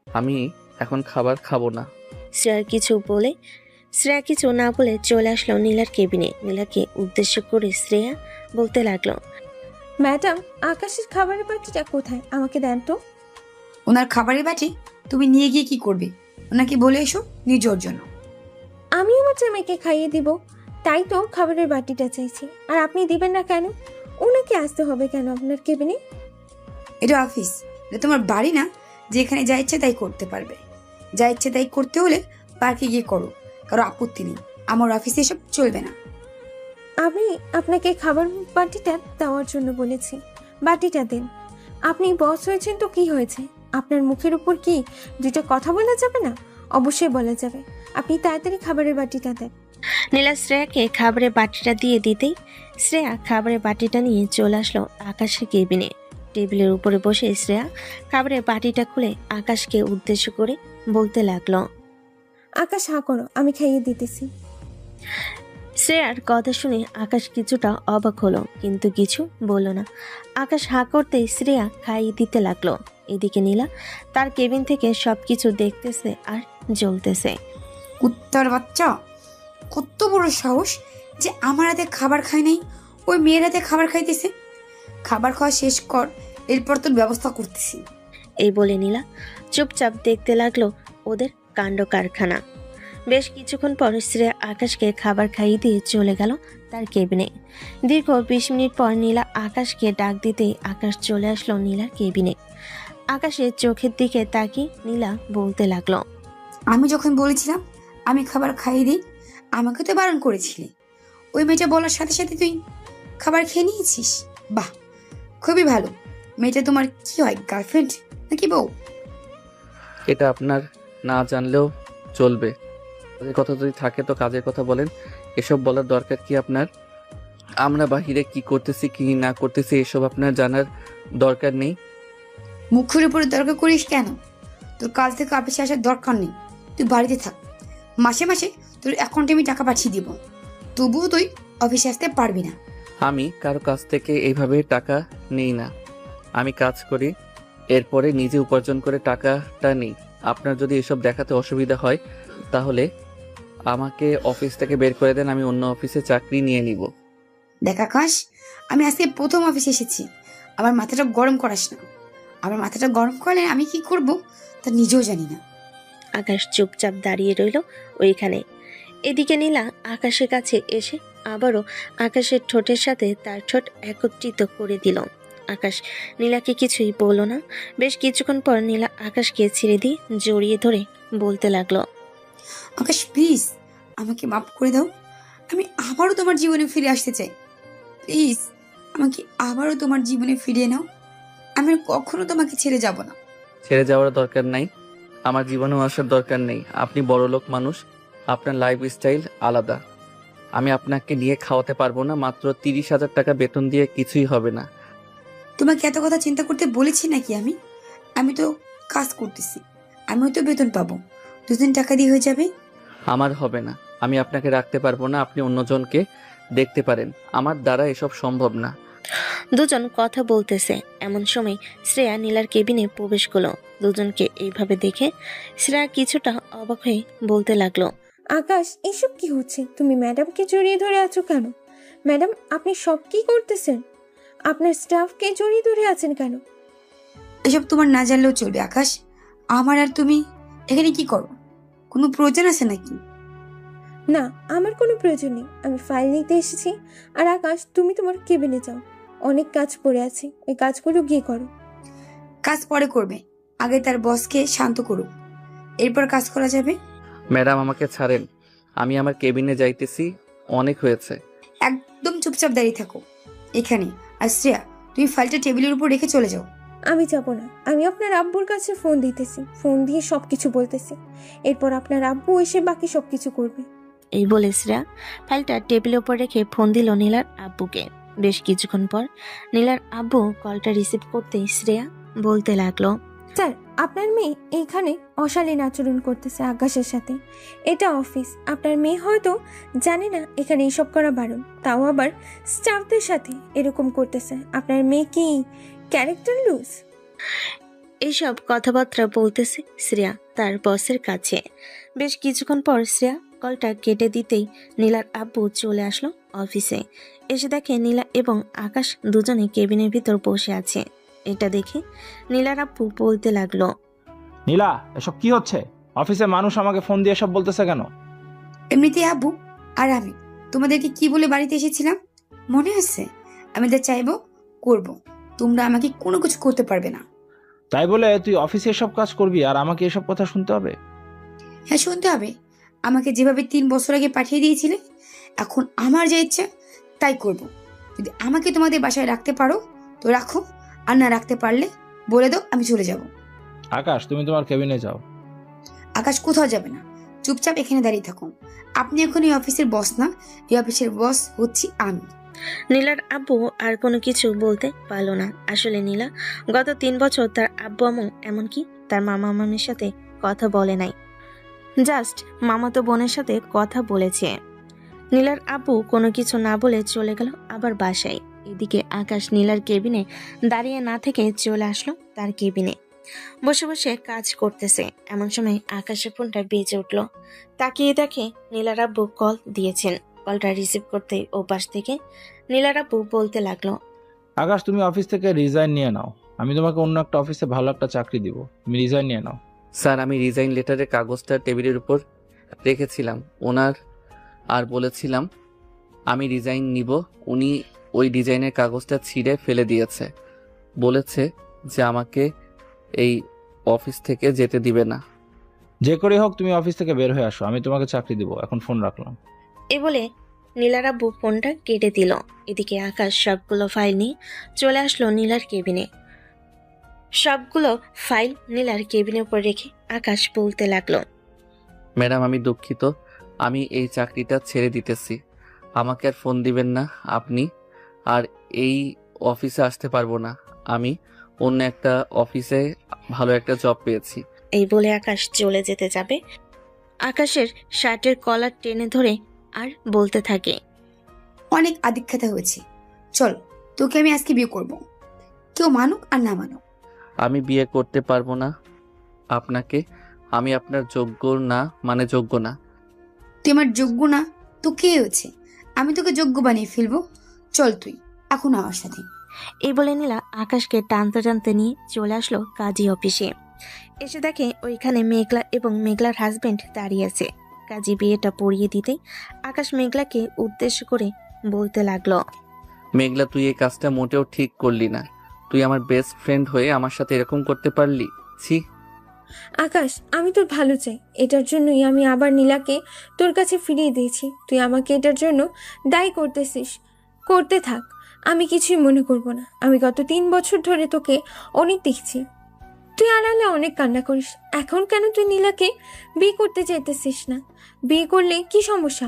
আমি এখন খাবার খাবো না। শ্রেয়া কিছু না বলে চলে আসলো নীলার কেবিনে। নীলাকে উদ্দেশ্য করে শ্রেয়া বলতে লাগলো, ম্যাডাম, আকাশের খাবারের বাটিটা কোথায়? আমাকে দেন তো। ওনার খাবারের বাটি তুমি নিয়ে গিয়ে কি করবে? ওনাকে বলে এসো নিয়ে যাওয়ার জন্য। আমি আমার জামাইকে খাইয়ে দিব, তাই তো খাবারের বাটিটা চাইছি। আর আপনি দিবেন না কেন? ওনাকে আসতে হবে কেন আপনার কেবিনে? এটা অফিস, এটা তোমার বাড়ি না যেখানে যা ইচ্ছে তাই করতে পারবে। যা ইচ্ছে তাই করতে হলে পার্কে গিয়ে করো, কারো আপত্তি নেই। আমার অফিসে এসব চলবে না। আমি আপনাকে খাবার বাটিটা দেওয়ার জন্য বলেছি, বাটিটা দিন। আপনি বস হয়েছেন তো কি হয়েছে? আপনার মুখের উপর কি দুইটা কথা বলা যাবে না? অবশ্যই বলা যাবে। আপনি তাড়াতাড়ি খাবারের বাটিটা দেন। নীলা শ্রেয়াকে খাবারের বাটিটা দিয়ে দিতেই শ্রেয়া খাবারের বাটিটা নিয়ে চলে আসলো আকাশের কেবিনে। টেবিলের উপরে বসে শ্রেয়া খাবারের বাটিটা খুলে আকাশকে উদ্দেশ্য করে বলতে লাগলো, আকাশ হা করো, আমি খাইয়ে দিতেছি। শ্রেয়ার কথা শুনে আকাশ কিছুটা অবাক হলো, কিন্তু কিছু বলল না। আকাশ হা করতেই শ্রেয়া খাইয়ে দিতে লাগলো। এদিকে নীলা তার কেবিন থেকে সবকিছু দেখতেছে আর জ্বলতেছে। কুত্তার বাচ্চা, কত বড় সাহস যে আমার হাতে খাবার খায় নাই, ওই মেয়ের হাতে খাবার খাইতেছে। খাবার খাওয়া শেষ কর, এরপর তোর ব্যবস্থা করতেছি। এই বলে নীলা চুপচাপ দেখতে লাগলো ওদের কাণ্ড কারখানা। বেশ কিছুক্ষণ পর শ্রেয়া আকাশকে খাবার খাইয়ে দিয়ে চলে গেল তার কেবিনে। দীর্ঘ 20 মিনিট পর নীলা আকাশকে ডাক দিতেই আকাশ চলে আসলো নীলার কেবিনে। আকাশের চোখের দিকে তাকিয়ে নীলা বলতে লাগলো, আমি যখন বলেছিলাম আমি খাবার খাইয়ে দিই, আমাকে তো বারণ করেছিলে। ওই মেয়েটা বলার সাথে সাথে তুই খাবার খেয়ে নিয়েছিস। বাহ, খুবই ভালো। মেয়েটা তোমার কি হয়, গার্লফ্রেন্ড নাকি বউ? এটা আপনার না জানলেও চলবে। কাজের কথা যদি থাকে তো কাজের কথা বলেন, এসব বলার দরকার কি আপনার? আমরা বাহিরে কি করতেছি কি না করতেছি এসব আপনার জানার দরকার নেই। মুখের উপরে দরকার করিস কেন? তোর কাল থেকে অফিসে আসার দরকার নেই, তুই বাড়িতে থাক। মাসে মাসে তোর অ্যাকাউন্টে আমি টাকা পাঠিয়ে দিব, তবুও তুই অফিসে আসতে পারবি না। আমি কারো কাছ থেকে এইভাবে টাকা নেই না। আমি কাজ করি, এরপরে নিজে উপার্জন করে টাকাটা নিই। আপনার যদি এসব দেখাতে অসুবিধা হয় তাহলে আমাকে অফিস থেকে বের করে দেন, আমি অন্য অফিসে চাকরি নিয়ে নিব। দেখ আকাশ, আমি আজকে প্রথম অফিসে এসেছি, আমার মাথাটা গরম করাস না। আমার মাথাটা গরম করলে আমি কি করব তা নিজেও জানি না। আকাশ চুপচাপ দাঁড়িয়ে রইল ওইখানে। এদিকে নীলা আকাশের কাছে এসে আবারও আকাশের ঠোঁটের সাথে তার ঠোঁট একত্রিত করে দিল। আকাশ নীলাকে কিছুই বলল না। বেশ কিছুক্ষণ পর নীলা আকাশকে ছেড়ে দিয়ে জড়িয়ে ধরে বলতে লাগলো, আকাশ প্লিজ আমাকে মাফ করে দাও, আমি আবারও তোমার জীবনে ফিরে আসতে চাই। প্লিজ আমাকে আবারও তোমার জীবনে ফিরিয়ে নাও, আমি আর কখনো তোমাকে ছেড়ে যাব না। ছেড়ে যাওয়ার দরকার নাই, আমার জীবনেও আসার দরকার নেই। আপনি বড়লোক মানুষ, আপনার লাইফস্টাইল আলাদা। আমি আপনাকে নিয়ে খাওয়াতে পারবো না। মাত্র 30,000 টাকা বেতন দিয়ে কিছুই হবে না। তোমাকে এত কথা চিন্তা করতে বলেছি নাকি? আমি তো কাজ করতেছি, আমিও তো বেতন পাবো, দুদিন টাকা দিয়ে হয়ে যাবে। আমার হবে না, আমি আপনাকে রাখতে পারবো না। আপনি অন্যজনকে দেখতে পারেন, আমার দ্বারা এসব সম্ভব না। দুজন কথা বলতেছে এমন সময় শ্রেয়া নীলার কেবিনে প্রবেশ করলো। দুজনকে এইভাবে দেখে শ্রেয়া কিছুটা অবাক হয়ে বলতে লাগলো, আকাশ, এসব কি হচ্ছে? তুমি ম্যাডামকে জড়িয়ে ধরে আছো কেন? ম্যাডাম, আপনি সব কি করতেছেন? আপনার স্টাফকে জড়িয়ে ধরে আছেন কেন? এসব তোমার না জানলেও চলবে আকাশ। আমার আর তুমি এখানে কি করো? কোনো প্রয়োজন আছে নাকি? না, আমার কোনো প্রয়োজন নেই, আমি ফাইল নিতে এসেছি। আর আকাশ, তুমি তোমার কেবিনে যাও, অনেক কাজ পড়ে আছে, ওই কাজগুলো গিয়ে করো। কাজ পরে করবে, আগে তার বসকে শান্ত করুক, এরপর কাজ করা যাবে। ম্যাডাম আমাকে ছাড়েন, আমি আমার কেবিনে যাইতেছি, অনেক হয়েছে। একদম চুপচাপ দাঁড়িয়ে থাকো এখানে। আর শ্রেয়া, তুমি ফাইলটা টেবিলের উপর রেখে চলে যাও। আমি যাব না, আমি আপনার আব্বুর কাছে ফোন দিতেছি, ফোন দিয়ে সব কিছু বলতেছি, এরপর আপনার আব্বু এসে বাকি সব কিছু করবে। এই বলে শ্রেয়া ফাইলটা টেবিলের উপর রেখে ফোন দিল নীলার আব্বুকে। বেশ কিছুক্ষণ পর নীলার আব্বু কলটা রিসিভ করতেই শ্রেয়া বলতে লাগলো, স্যার, আপনার মেয়ে এইখানে অশালীন আচরণ করতেছে আকাশের সাথে। এটা অফিস, আপনার মেয়ে হয়তো জানে না এখানে এইসব করা বারণ, তাও আবার স্টাফদের সাথে এরকম করতেছে। আপনার মেয়ে কি ক্যারেক্টার লুজ? এইসব কথাবার্তা বলতেছে শ্রেয়া তার বসের কাছে। বেশ কিছুক্ষণ পর শ্রেয়া কলটা কেটে দিতেই নীলার আব্বু চলে আসলো অফিসে। এসে দেখে নীলা এবং আকাশ দুজনে কেবিনের ভিতর বসে আছে। এটা দেখে নীলার আব্বু বলতে লাগলো, নীলা, এসব কি হচ্ছে? অফিসে মানুষ আমাকে ফোন দিয়ে সব বলতেছে কেন? এমনিতে আব্বু আর আমি তোমাদেরকে কি বলে বাড়িতে এসেছিলাম মনে আছে? আমি যা চাইবো করব, তোমরা আমাকে কোনো কিছু করতে পারবে না। তাই বলে তুই অফিসে এসব কাজ করবি আর আমাকে এসব কথা শুনতে হবে? হ্যাঁ, শুনতে হবে। আমাকে যেভাবে 3 বছর আগে পাঠিয়ে দিয়েছিলে, এখন আমার যা ইচ্ছা তাই করব। যদি আমাকে তোমাদের বাসায় রাখতে পারো তো রাখো, আর না রাখতে পারলে বলে দাও আমি চলে যাব। আকাশ, তুমি তোমার কেবিনে যাও। আকাশ কোথাও যাবে না, চুপচাপ এখানে দাঁড়িয়ে থাকুন। আপনি এখন এই অফিসের বস না, এই অফিসের বস হচ্ছি আমি। নীলার আব্বু আর কোনো কিছু বলতে পারলো না। আসলে নীলা গত 3 বছর তার আব্বু আম্মু এমনকি তার মামা মামির সাথে কথা বলে নাই, জাস্ট মামাতো বোনের সাথে কথা বলেছে। নীলার আব্বু কোনো কিছু না বলে চলে গেল আবার বাসায়। এদিকে আকাশ নীলার কেবিনে দাঁড়িয়ে না থেকে চলে আসলো তার কেবিনে। বসে বসে কাজ করতেছে এমন সময় আকাশের ফোনটা বেজে উঠলো। তাকিয়ে দেখে নীলার আব্বু কল দিয়েছেন। কলটা রিসিভ করতেই ও পাশ থেকে নীলার আব্বু বলতে লাগলো, আকাশ, তুমি অফিস থেকে রিজাইন নিয়ে নাও, আমি তোমাকে অন্য একটা অফিসে ভালো একটা চাকরি দিব, তুমি রিজাইন নিয়ে নাও। স্যার, আমি রিজাইন লেটারের কাগজটা টেবিলের উপর রেখেছিলাম ওনার, আর বলেছিলাম আমি রিজাইন নিব। উনি ওই ডিজাইনের কাগজটা ছিঁড়ে ফেলে দিয়েছে, বলেছে যে আমাকে এই অফিস থেকে যেতে দিবে না। যে করে হোক তুমি অফিস থেকে বের হয়ে আসো, আমি তোমাকে চাকরি দিব। এখন ফোন রাখলাম। এ বলে নীলার আব্বু ফোনটা কেটে দিল। এদিকে আকাশ সবগুলো ফাইল নিয়ে চলে আসলো নীলার কেবিনে। সবগুলো ফাইল নীলার কেবিনের উপর রেখে আকাশ বলতে লাগলো, ম্যাডাম আমি দুঃখিত, আমি এই চাকরিটা ছেড়ে দিতেছি। আমাকে আর ফোন দিবেন না, আপনি আর এই অফিসে আসতে পারবো না। আমি অন্য একটা অফিসে ভালো একটা জব পেয়েছি। এই বলে আকাশ চলে যেতে যাবে, আকাশের শার্টের কলার টেনে ধরে আর বলতে থাকে, অনেক আদিক্ষেতা হয়েছে, চল তোকে আমি আজকে বিয়ে করব, কেউ মানুক আর না মানুক। আমি বিয়ে করতে পারবো না আপনাকে, আমি আপনার যোগ্য না, মানে যোগ্য না। তুই আমার যোগ্য না তো কে হয়েছে? আমি তোকে যোগ্য বানিয়ে ফেলবো, চল তুই এখন আমার সাথে। এই বলে নীলা আকাশকে টানতে টানতে নিয়ে চলে আসলো কাজী অফিসে। এসে দেখে ওইখানে মেঘলা এবং মেঘলার হাজবেন্ড দাঁড়িয়ে আছে। কাজী বিয়েটা পড়িয়ে দিতেই আকাশ মেঘলাকে উদ্দেশ্য করে বলতে লাগলো, মেঘলা তুই এই কাজটা মোটেও ঠিক করলি না। তুই আমার বেস্ট ফ্রেন্ড হয়ে আমার সাথে এরকম করতে পারলি? ছি। আকাশ, আমি তোর ভালো চাই, এটার জন্যই আমি আবার নীলাকে তোর কাছে ফিরিয়ে দিয়েছি। তুই আমাকে এটার জন্য দায়ী করতেছিস, করতে থাক, আমি কিছুই মনে করব না। আমি গত 3 বছর ধরে তোকে অনেক দেখছি, তুই আড়ালে অনেক কান্না করিস। এখন কেন তুই নীলাকে বিয়ে করতে চাইতেছিস না? বিয়ে করলে কি সমস্যা?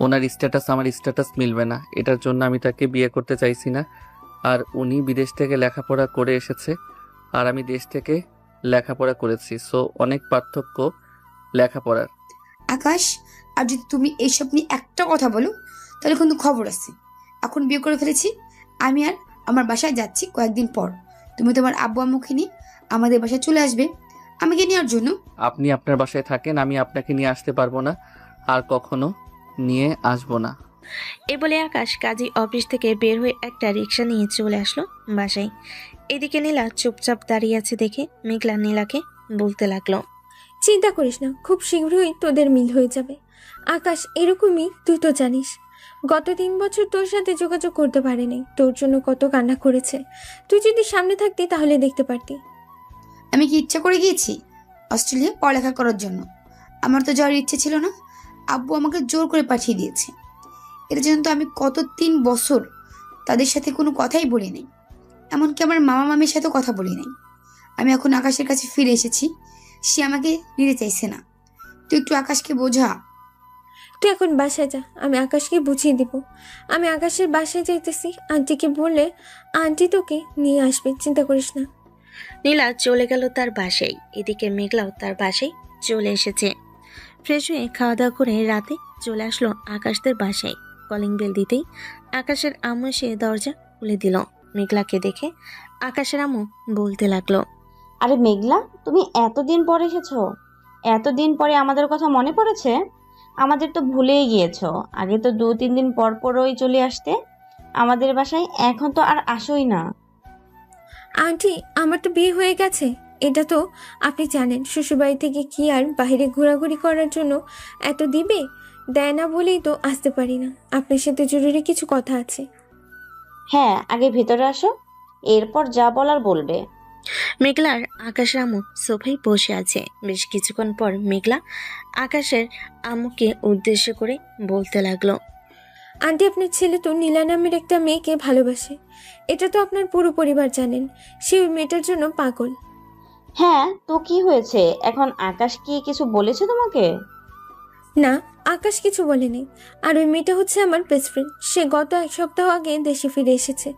ওনার স্ট্যাটাস আমার স্ট্যাটাস মিলবে না, এটার জন্য আমি তাকে বিয়ে করতে চাইছি না। আর উনি বিদেশ থেকে লেখাপড়া করে এসেছে, আর আমি দেশ থেকে লেখাপড়া করেছি, সো অনেক পার্থক্য লেখাপড়ার। আকাশ, আর যদি তুমি এইসব নিয়ে একটা কথা বলো তাহলে কিন্তু খবর আছে। এখন বিয়ে করে ফেলেছি, আমি আর আমার বাসায় যাচ্ছি কয়েকদিন পর। তুমি তোমার আব্বু আম্মুকে নিয়ে আমাদের বাসায় চলে আসবে আমাকে নেওয়ার জন্য। আপনি আপনার বাসায় থাকেন, আমি আপনাকে নিয়ে আসতে পারবো না, আর কখনো নিয়ে আসবো না। এ বলে আকাশ কাজী অফিস থেকে বের হয়ে একটা রিক্সা নিয়ে চলে আসলো বাসায়। এদিকে নীলা চুপচাপ দাঁড়িয়ে আছে দেখে মেঘলা নীলাকে বলতে লাগলো, চিন্তা করিস না, খুব শীঘ্রই তোদের মিল হয়ে যাবে। আকাশ, এরকমই, তুই তো জানিস গত 3 বছর তোর সাথে যোগাযোগ করতে পারেনি, তোর জন্য কত কান্না করেছে। তুই যদি সামনে থাকতি তাহলে দেখতে পারতি। আমি কি ইচ্ছা করে গিয়েছি অস্ট্রেলিয়া পড়ালেখা করার জন্য? আমার তো যাওয়ার ইচ্ছে ছিল না, আব্বু আমাকে জোর করে পাঠিয়ে দিয়েছে। এর জন্য তো আমি কত 3 বছর তাদের সাথে কোনো কথাই বলি নাই, এমনকি আমার মামা মামির সাথে কথা বলি নাই। আমি এখন আকাশের কাছে ফিরে এসেছি, সে আমাকে নিতে চাইছে না। তুই একটু আকাশকে বোঝা। তুই এখন বাসায় যা, আমি আকাশকে বুঝিয়ে দিব। আমি আকাশের বাসায় যাইতেছি, আন্টিকে বললে আন্টি তোকে নিয়ে আসবে, চিন্তা করিস না। নীলা চলে গেল তার বাসায়। এদিকে মেঘলাও তার বাসায় চলে এসেছে। ফ্রেশ হয়ে খাওয়া দাওয়া করে রাতে চলে আসলো আকাশদের বাসায়। কলিং বেল দিতেই আকাশের আম্মু এসে দরজা খুলে দিল। মেঘলাকে দেখে আকাশের আম্মু বলতে লাগলো, আরে মেঘলা, তুমি এতদিন পরে এসেছো? এতদিন পরে আমাদের কথা মনে পড়েছে? আমাদের তো ভুলেই গিয়েছো। আগে তো 2-3 দিন পর পরই চলে আসতে আমাদের বাসায়, এখন তো আর আসোই না। আন্টি, আমার তো বিয়ে হয়ে গেছে, এটা তো আপনি জানেন। শ্বশুরবাড়ি থেকে কি আর বাইরে ঘোরাঘুরি করার জন্য এত দিবে? দেয় না বলেই তো আসতে পারি না। আপনার সাথে জরুরি কিছু কথা আছে। হ্যাঁ, আগে ভেতরে আসো, এরপর যা বলার বলবে। মেঘলার আকাশের আম্মু সোফায় বসে আছে। বেশ কিছুক্ষণ পর মেঘলা আকাশের আম্মুকে উদ্দেশ্য করে বলতে লাগলো, আন্টি, আপনার ছেলে তো নীলা নামের একটা মেয়েকে ভালোবাসে, এটা তো আপনার পুরো পরিবার জানেন। সে ওই মেয়েটার জন্য পাগল। হ্যাঁ, তো কি হয়েছে এখন? আকাশ কি কিছু বলেছে তোমাকে? না, আকাশ কিছু বলেনি। আর ওই মেয়েটা হচ্ছে আমার বেস্ট ফ্রেন্ড। সে গত 1 সপ্তাহ আগে দেশে ফিরে এসেছে,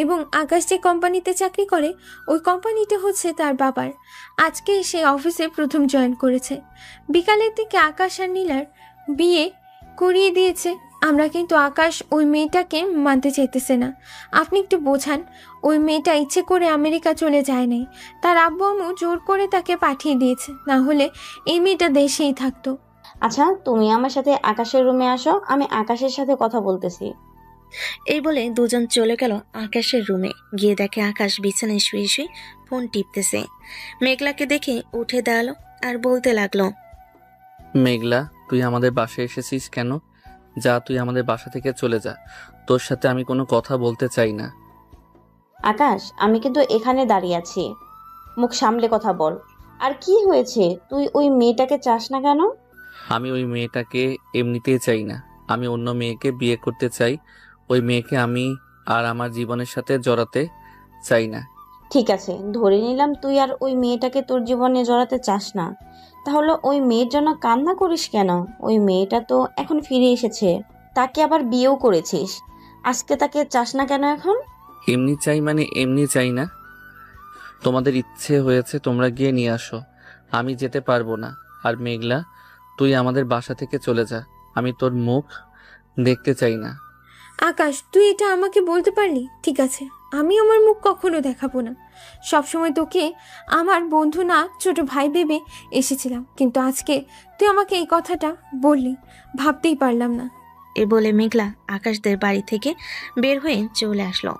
এবং আকাশ যে কোম্পানিতে চাকরি করে ওই কোম্পানিটা হচ্ছে তার বাবার। আজকে সে অফিসে প্রথম জয়েন করেছে। বিকালের দিকে আকাশ আর নীলার বিয়ে করিয়ে দিয়েছে। আমরা কিন্তু আকাশ ওই মেয়েটাকে মানতে চাইতেছে না। আপনি একটু বোঝান। ওই মেয়েটা ইচ্ছে করে আমেরিকা চলে যায় নাই, তার আব্বু আম্মু জোর করে তাকে পাঠিয়ে দিয়েছে, না হলে এই মেয়েটা দেশেই থাকতো। আচ্ছা, তুমি আমার সাথে আকাশের রুমে আসো, আমি আকাশের সাথে কথা বলতেছি। এই বলে দুজন চলে গেল আকাশের রুমে। গিয়ে দেখে আকাশ বিছানায় শুয়ে শুয়ে ফোন টিপতেছে। মেঘলাকে দেখে উঠে দাঁড়ালো আর বলতে লাগলো, মেঘলা, তুই আমাদের বাসায় এসেছিস কেন? যা, তুই আমাদের বাসা থেকে চলে যা, তোর সাথে আমি কোনো কথা বলতে চাই না। আকাশ, আমি কিন্তু এখানে দাঁড়িয়ে আছি, মুখ সামলে কথা বল। আর কি হয়েছে, তুই ওই মেয়েটাকে চাস না কেন? আমি ওই মেয়েটাকে এমনিতেই চাই না, আমি অন্য মেয়েকে বিয়ে করতে চাই। ওই মেয়েকে আমি আর আমার জীবনের সাথে জড়াতে চাই না। ঠিক আছে, ধরে নিলাম তুই আর ওই মেয়েটাকে তোর জীবনে জড়াতে চাস না। তাহলে ওই মেয়ের জন্য কান্না করিস কেন? ওই মেয়েটা তো এখন ফিরে এসেছে, তাকে আবার বিয়েও করেছিস। আজকে তাকে চাস না কেন এখন? এমনি চাই মানে এমনি চাই না। তোমাদের ইচ্ছে হয়েছে, তোমরা গিয়ে নিয়ে আসো, আমি যেতে পারবো না। আর মেঘলা, তুই আমাদের বাসা থেকে চলে যা, আমি তোর মুখ দেখতে চাই না। আকাশ, তুই এটা আমাকে বলতে পারলি? ঠিক আছে, আমি আমার মুখ কখনো দেখাবো না। সবসময় তোকে আমার বন্ধু না ছোট ভাই ভেবে এসেছিলাম, কিন্তু আজকে তুই আমাকে এই কথাটা বললি, ভাবতেই পারলাম না। এ বলে মেঘলা আকাশদের বাড়ি থেকে বের হয়ে চলে আসলো।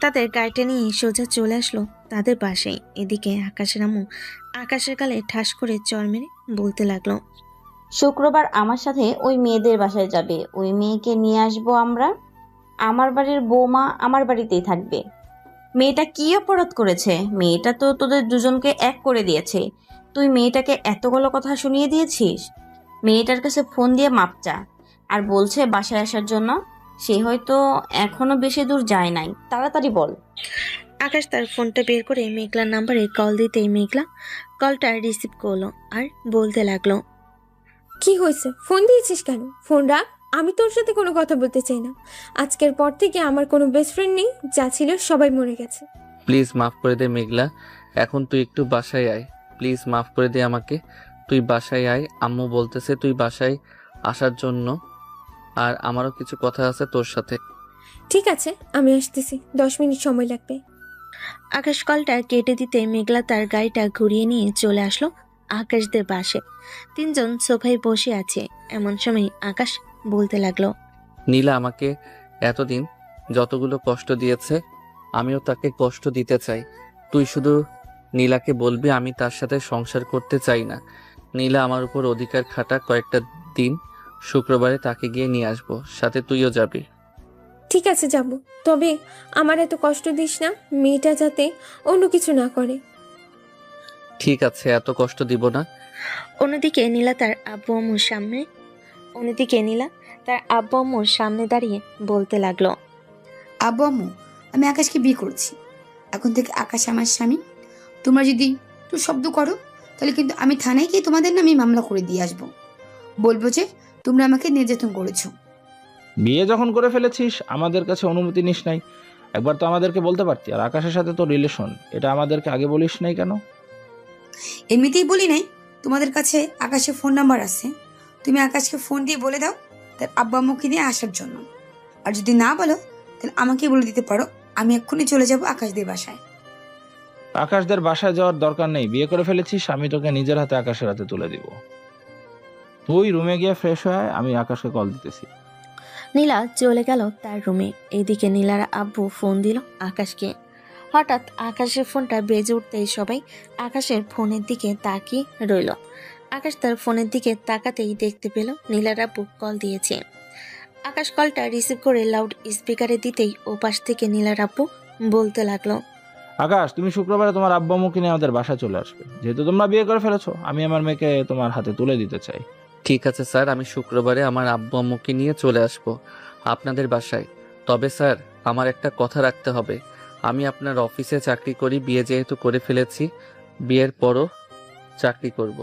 তাদের গাড়িটা নিয়ে সোজা চলে আসলো তাদের বাসায়। এদিকে আকাশের আম্মু আকাশের গালে ঠাস করে চড় মেরে বলতে লাগলো, শুক্রবার আমার সাথে ওই মেয়েদের বাসায় যাবে, ওই মেয়েকে নিয়ে আসবো আমরা। আমার বাড়ির বৌমা আমার বাড়িতেই থাকবে। মেয়েটা কি অপরাধ করেছে? মেয়েটা তো তোদের দুজনকে এক করে দিয়েছে। তুই মেয়েটাকে এতগুলো কথা শুনিয়ে দিয়েছিস। মেয়েটার কাছে ফোন দিয়ে মাপ চা। আর বলছে বাসায় আসার জন্য। সে হয়তো এখনো বেশি দূর যায় নাই, তাড়াতাড়ি বল। আকাশ তার ফোনটা বের করে মেঘলার নাম্বারে কল দিতেই মেঘলা কলটা রিসিভ করলো আর বলতে লাগলো, কি হয়েছে? ফোন দিয়েছিস কেন? ফোন রাখ, আমি তোর সাথে কোনো কথা বলতে চাই না। আজকের পর থেকে আমার কোনো বেস্ট ফ্রেন্ড নেই, যা ছিল সবাই মরে গেছে। প্লিজ মাফ করে দে মেঘলা, এখন তুই একটু বাসায় আয়। প্লিজ মাফ করে দে আমাকে, তুই বাসায় আয়। আম্মু বলতেছে তুই বাসায় আসার জন্য, আর আমারও কিছু কথা আছে তোর সাথে। ঠিক আছে, আমি আসতেছি, 10 মিনিট সময় লাগবে। আকাশ কলটা কেটে দিতে মেঘলা তার গাড়িটা ঘুরিয়ে নিয়ে চলে আসলো আকাশদের বাসে। তিনজন সোফায় বসে আছে। এমন সময় আকাশ বলতে লাগলো, নীলা আমাকে এতদিন যতগুলো কষ্ট দিয়েছে, আমিও তাকে কষ্ট দিতে চাই। তুই শুধু নীলাকে বলবি আমি তার সাথে সংসার করতে চাই না। নীলা আমার উপর অধিকার খাটা কয়েকটা দিন, শুক্রবারে তাকে গিয়ে নিয়ে আসবো, সাথে তুইও যাবি। ঠিক আছে, যাব। তবে আমার এত কষ্ট দিস না, মেয়েটা যাতে অন্য কিছু না করে। ঠিক আছে, এত কষ্ট দিব না। অন্যদিকে নীলা তার আব্বু আম্মুর সামনে দাঁড়িয়ে বলতে লাগলো, আব্বু আম্মু, আমি আকাশকে বিয়ে করছি। এখন থেকে আকাশ আমার স্বামী। তোমরা যদি একটু শব্দ করো তাহলে কিন্তু আমি থানায় গিয়ে তোমাদের নামে মামলা করে দিয়ে আসবো। বলবো যে তোমরা আমাকে নির্যাতন করেছো। বিয়ে যখন করে ফেলেছিস, আমাদের কাছে অনুমতি নিস নাই? একবার তো আমাদেরকে বলতে পারতি। আর আকাশের সাথে তো রিলেশন, এটা আমাদেরকে আগে বলিস নাই কেন? এমনিতেই বলি নাই, তোমাদের কাছে আকাশের ফোন নাম্বার আছে। তুমি আকাশকে ফোন দিয়ে বলে দাও তার আব্বা আম্মুকে নিয়ে আসার জন্য। আর যদি না বলো তাহলে আমাকে বলে দিতে পারো, আমি এক্ষুনি চলে যাব আকাশদের বাসায়। আকাশদের বাসায় যাওয়ার দরকার নেই, বিয়ে করে ফেলেছিস, আমি তোকে নিজের হাতে আকাশের হাতে তুলে দিব। তুই রুমে গিয়ে ফ্রেশ হয়ে আয়, আমি আকাশকে কল দিতেছি। নীলা চলে গেল তার রুমে। এইদিকে নীলার আব্বু ফোন দিল আকাশকে। হঠাৎ আকাশের ফোনটা বেজে উঠতেই সবাই আকাশের ফোনের দিকে তাকিয়ে রইল। আকাশ তার ফোনের দিকে তাকাতেই দেখতে পেল নীলার আব্বু কল দিয়েছে। আকাশ কলটা রিসিভ করে লাউড স্পিকারে দিতেই ওপাশ থেকে নীলার আব্বু বলতে লাগলো, আকাশ, তুমি শুক্রবারে তোমার আব্বা আম্মুকে নিয়ে আমাদের বাসায় চলে আসবে। যেহেতু তোমরা বিয়ে করে ফেলেছো, আমি আমার মেয়েকে তোমার হাতে তুলে দিতে চাই। ঠিক আছে স্যার, আমি শুক্রবারে আমার আব্বু আম্মুকে নিয়ে চলে আসব আপনাদের বাসায়। তবে স্যার, আমার একটা কথা রাখতে হবে। আমি আপনার অফিসে চাকরি করি, বিয়ে যেহেতু করে ফেলেছি, বিয়ের পরও চাকরি করব।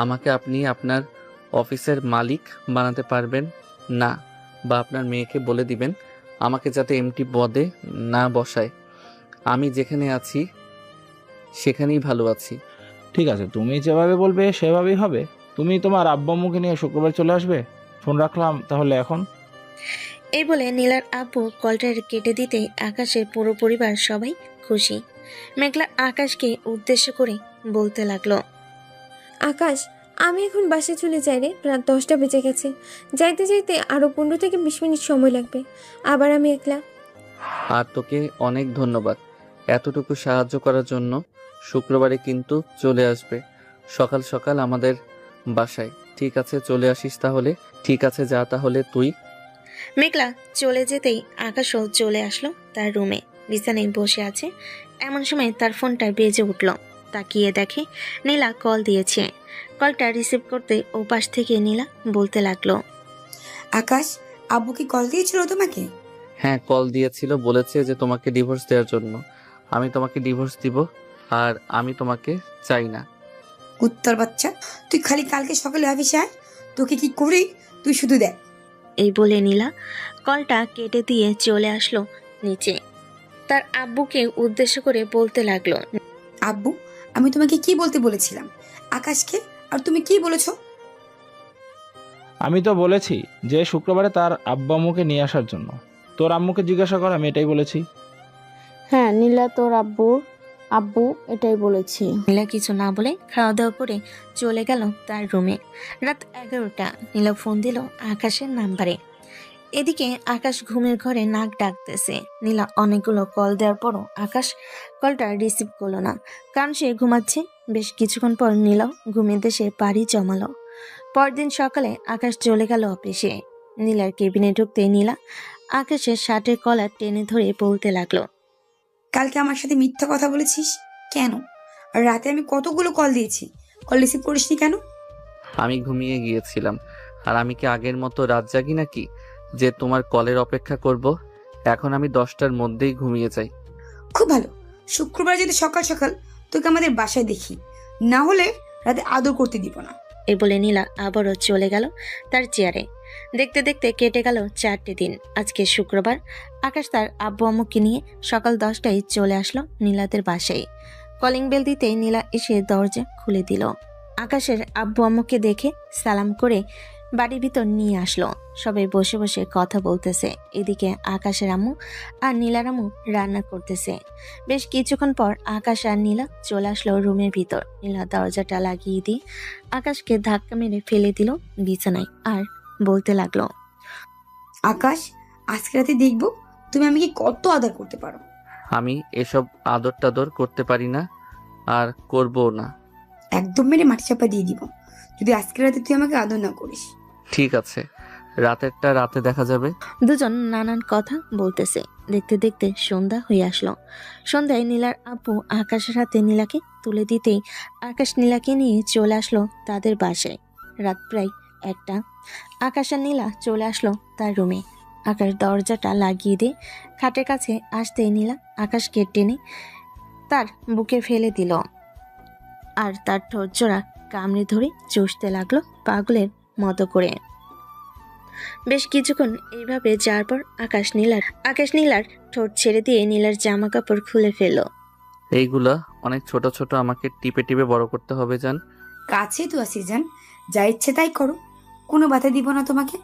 আমাকে আপনি আপনার অফিসের মালিক বানাতে পারবেন না, বা আপনার মেয়েকে বলে দিবেন আমাকে যাতে এমটি পদে না বসায়। আমি যেখানে আছি সেখানেই ভালো আছি। ঠিক আছে, তুমি যেভাবে বলবে সেভাবেই হবে। তুমি তোমার আব্বা আম্মুকে নিয়ে শুক্রবার চলে আসবে। ফোন রাখলাম তাহলে এখন। এই বলে নীলার আব্বু কলটা কেটে দিতেই আকাশের পুরো পরিবার সবাই খুশি। মেঘলা আকাশকে উদ্দেশ্য করে বলতে লাগলো, আকাশ, আমি এখন বাসে চলে যাই রে, রাত 10টা বেজে গেছে। যাইতে যাইতে আরো 15 থেকে 20 মিনিট সময় লাগবে। আবার আমি একলা। আর তোকে অনেক ধন্যবাদ এতটুকু সাহায্য করার জন্য। শুক্রবারে কিন্তু চলে আসবে সকাল সকাল আমাদের বাসায়। ঠিক আছে, চলে আসিস তাহলে। ঠিক আছে, যা তাহলে তুই। মেঘলা চলে যেতেই আকাশও চলে আসলো তার রুমে। বিছানায় বসে আছে। এমন সময় তার ফোনটা বেজে উঠল। তাকিয়ে দেখে নীলা কল দিয়েছে। কলটা রিসিভ করতে ওপাশ থেকে নীলা বলতে লাগলো, আকাশ, আব্বু কি কল দিয়েছিল তোমাকে? হ্যাঁ, কল দিয়েছিল, বলেছে যে তোমাকে ডিভোর্স দেওয়ার জন্য। আমি তোমাকে ডিভোর্স দিব, আর আমি তোমাকে চাই না। উত্তর বাচ্চা, তুই খালি কালকে সকালে অফিসে আয়, তোকে কি করি তুই শুধু দেখ। এই বলে নীলা কলটা কেটে দিয়ে চলে আসলো নিচে। তার আব্বুকে উদ্দেশ্য করে বলতে লাগলো, আব্বু, আমি তোমাকে কি বলতে বলেছিলাম আকাশকে, আর তুমি কি বলেছো? আমি তো বলেছি যে শুক্রবারে তার আব্বা আম্মুকে নিয়ে আসার জন্য। তোর আম্মুকে জিজ্ঞাসা কর, আমি এটাই বলেছি। হ্যাঁ নীলা, তোর আব্বু এটাই বলেছি। নীলা কিছু না বলে খাওয়া দাওয়া করে চলে গেল তার রুমে। রাত 11টা। নীলা ফোন দিল আকাশের নাম্বারে। এদিকে আকাশ ঘুমের ঘরে নাক ডাকতেছে। নীলা অনেকগুলো কল দেওয়ার পরও আকাশ কলটা রিসিভ করলো না, কারণ সে ঘুমাচ্ছে। বেশ কিছুক্ষণ পর নীলাও ঘুমের দেশে পাড়ি জমালো। পরদিন সকালে আকাশ চলে গেল অফিসে। নীলার কেবিনে ঢুকতে নীলা আকাশের শার্টের কলার টেনে ধরে বলতে লাগলো, কালকে আমার সাথে মিথ্যা কথা বলেছিস কেন? আর রাতে আমি কতগুলো কল দিয়েছি, কল রিসিভ করিসনি কেন? আমি ঘুমিয়ে গিয়েছিলাম। আর আমি কি আগের মতো রাত জাগি নাকি যে তোমার কলের অপেক্ষা করব? এখন আমি 10টার মধ্যেই ঘুমিয়ে যাই। খুব ভালো, শুক্রবার যদি সকাল সকাল তোকে আমাদের বাসায় দেখি, না হলে রাতে আদর করতে দিব না। এই বলে নীলা আবারও চলে গেল তার চেয়ারে। দেখতে দেখতে কেটে গেল 4টে দিন। আজকে শুক্রবার। আকাশ তার আব্বু আম্মুকে নিয়ে সকাল 10টায় চলে আসলো নীলাদের বাসায়। কলিং বেল দিতেই নীলা এসে দরজা খুলে দিল। আকাশের আব্বু আম্মুকে দেখে সালাম করে বাড়ির ভিতর নিয়ে আসলো। সবাই বসে বসে কথা বলতেছে। এদিকে আকাশের আম্মু আর নীলার আম্মু রান্না করতেছে। বেশ কিছুক্ষণ পর আকাশ আর নীলা চলে আসলো রুমের ভিতর। নীলা দরজাটা লাগিয়ে দিয়ে আকাশকে ধাক্কা মেরে ফেলে দিল বিছানায়, আর বলতে লাগলো, আকাশ, আজকে রাতে দেখবো তুমি আমাকে কত আদর করতে পারো। আমি এসব আদর টাদর করতে পারি না, আর করবো না। একদম মেরে মাটি চাপা দিয়ে দিব যদি আজকে রাতে তুই আমাকে আদর না করিস। ঠিক আছে, রাতেরটা রাতে দেখা যাবে। দুজন নানান কথা বলতেছে। দেখতে দেখতে সন্ধ্যা হয়ে আসলো। সন্ধ্যায় নীলার আব্বু আকাশের হাতে নীলাকে তুলে দিতেই আকাশ নীলাকে নিয়ে চলে আসলো তাদের বাসায়। রাত প্রায় 1টা। আকাশ আর নীলা চলে আসলো তার রুমে। আকাশ দরজাটা লাগিয়ে দিয়ে খাটের কাছে আসতেই নীলা আকাশকে টেনে তার বুকে ফেলে দিল, আর তার ঠোঁট জোড়া কামড়ে ধরে চুষতে লাগলো পাগলের মতো করে। বেশ কিছুক্ষণ এইভাবে যাওয়ার পর আকাশ নীলার ঠোঁট ছেড়ে দিয়ে নীলার জামা কাপড় খুলে ফেললো। এইগুলা অনেক ছোট ছোট, আমাকে টিপে টিপে বড় করতে হবে জান। কাছে তো আসি যান, যা ইচ্ছে তাই করো, কোনো বাধা দিব না তোমাকে।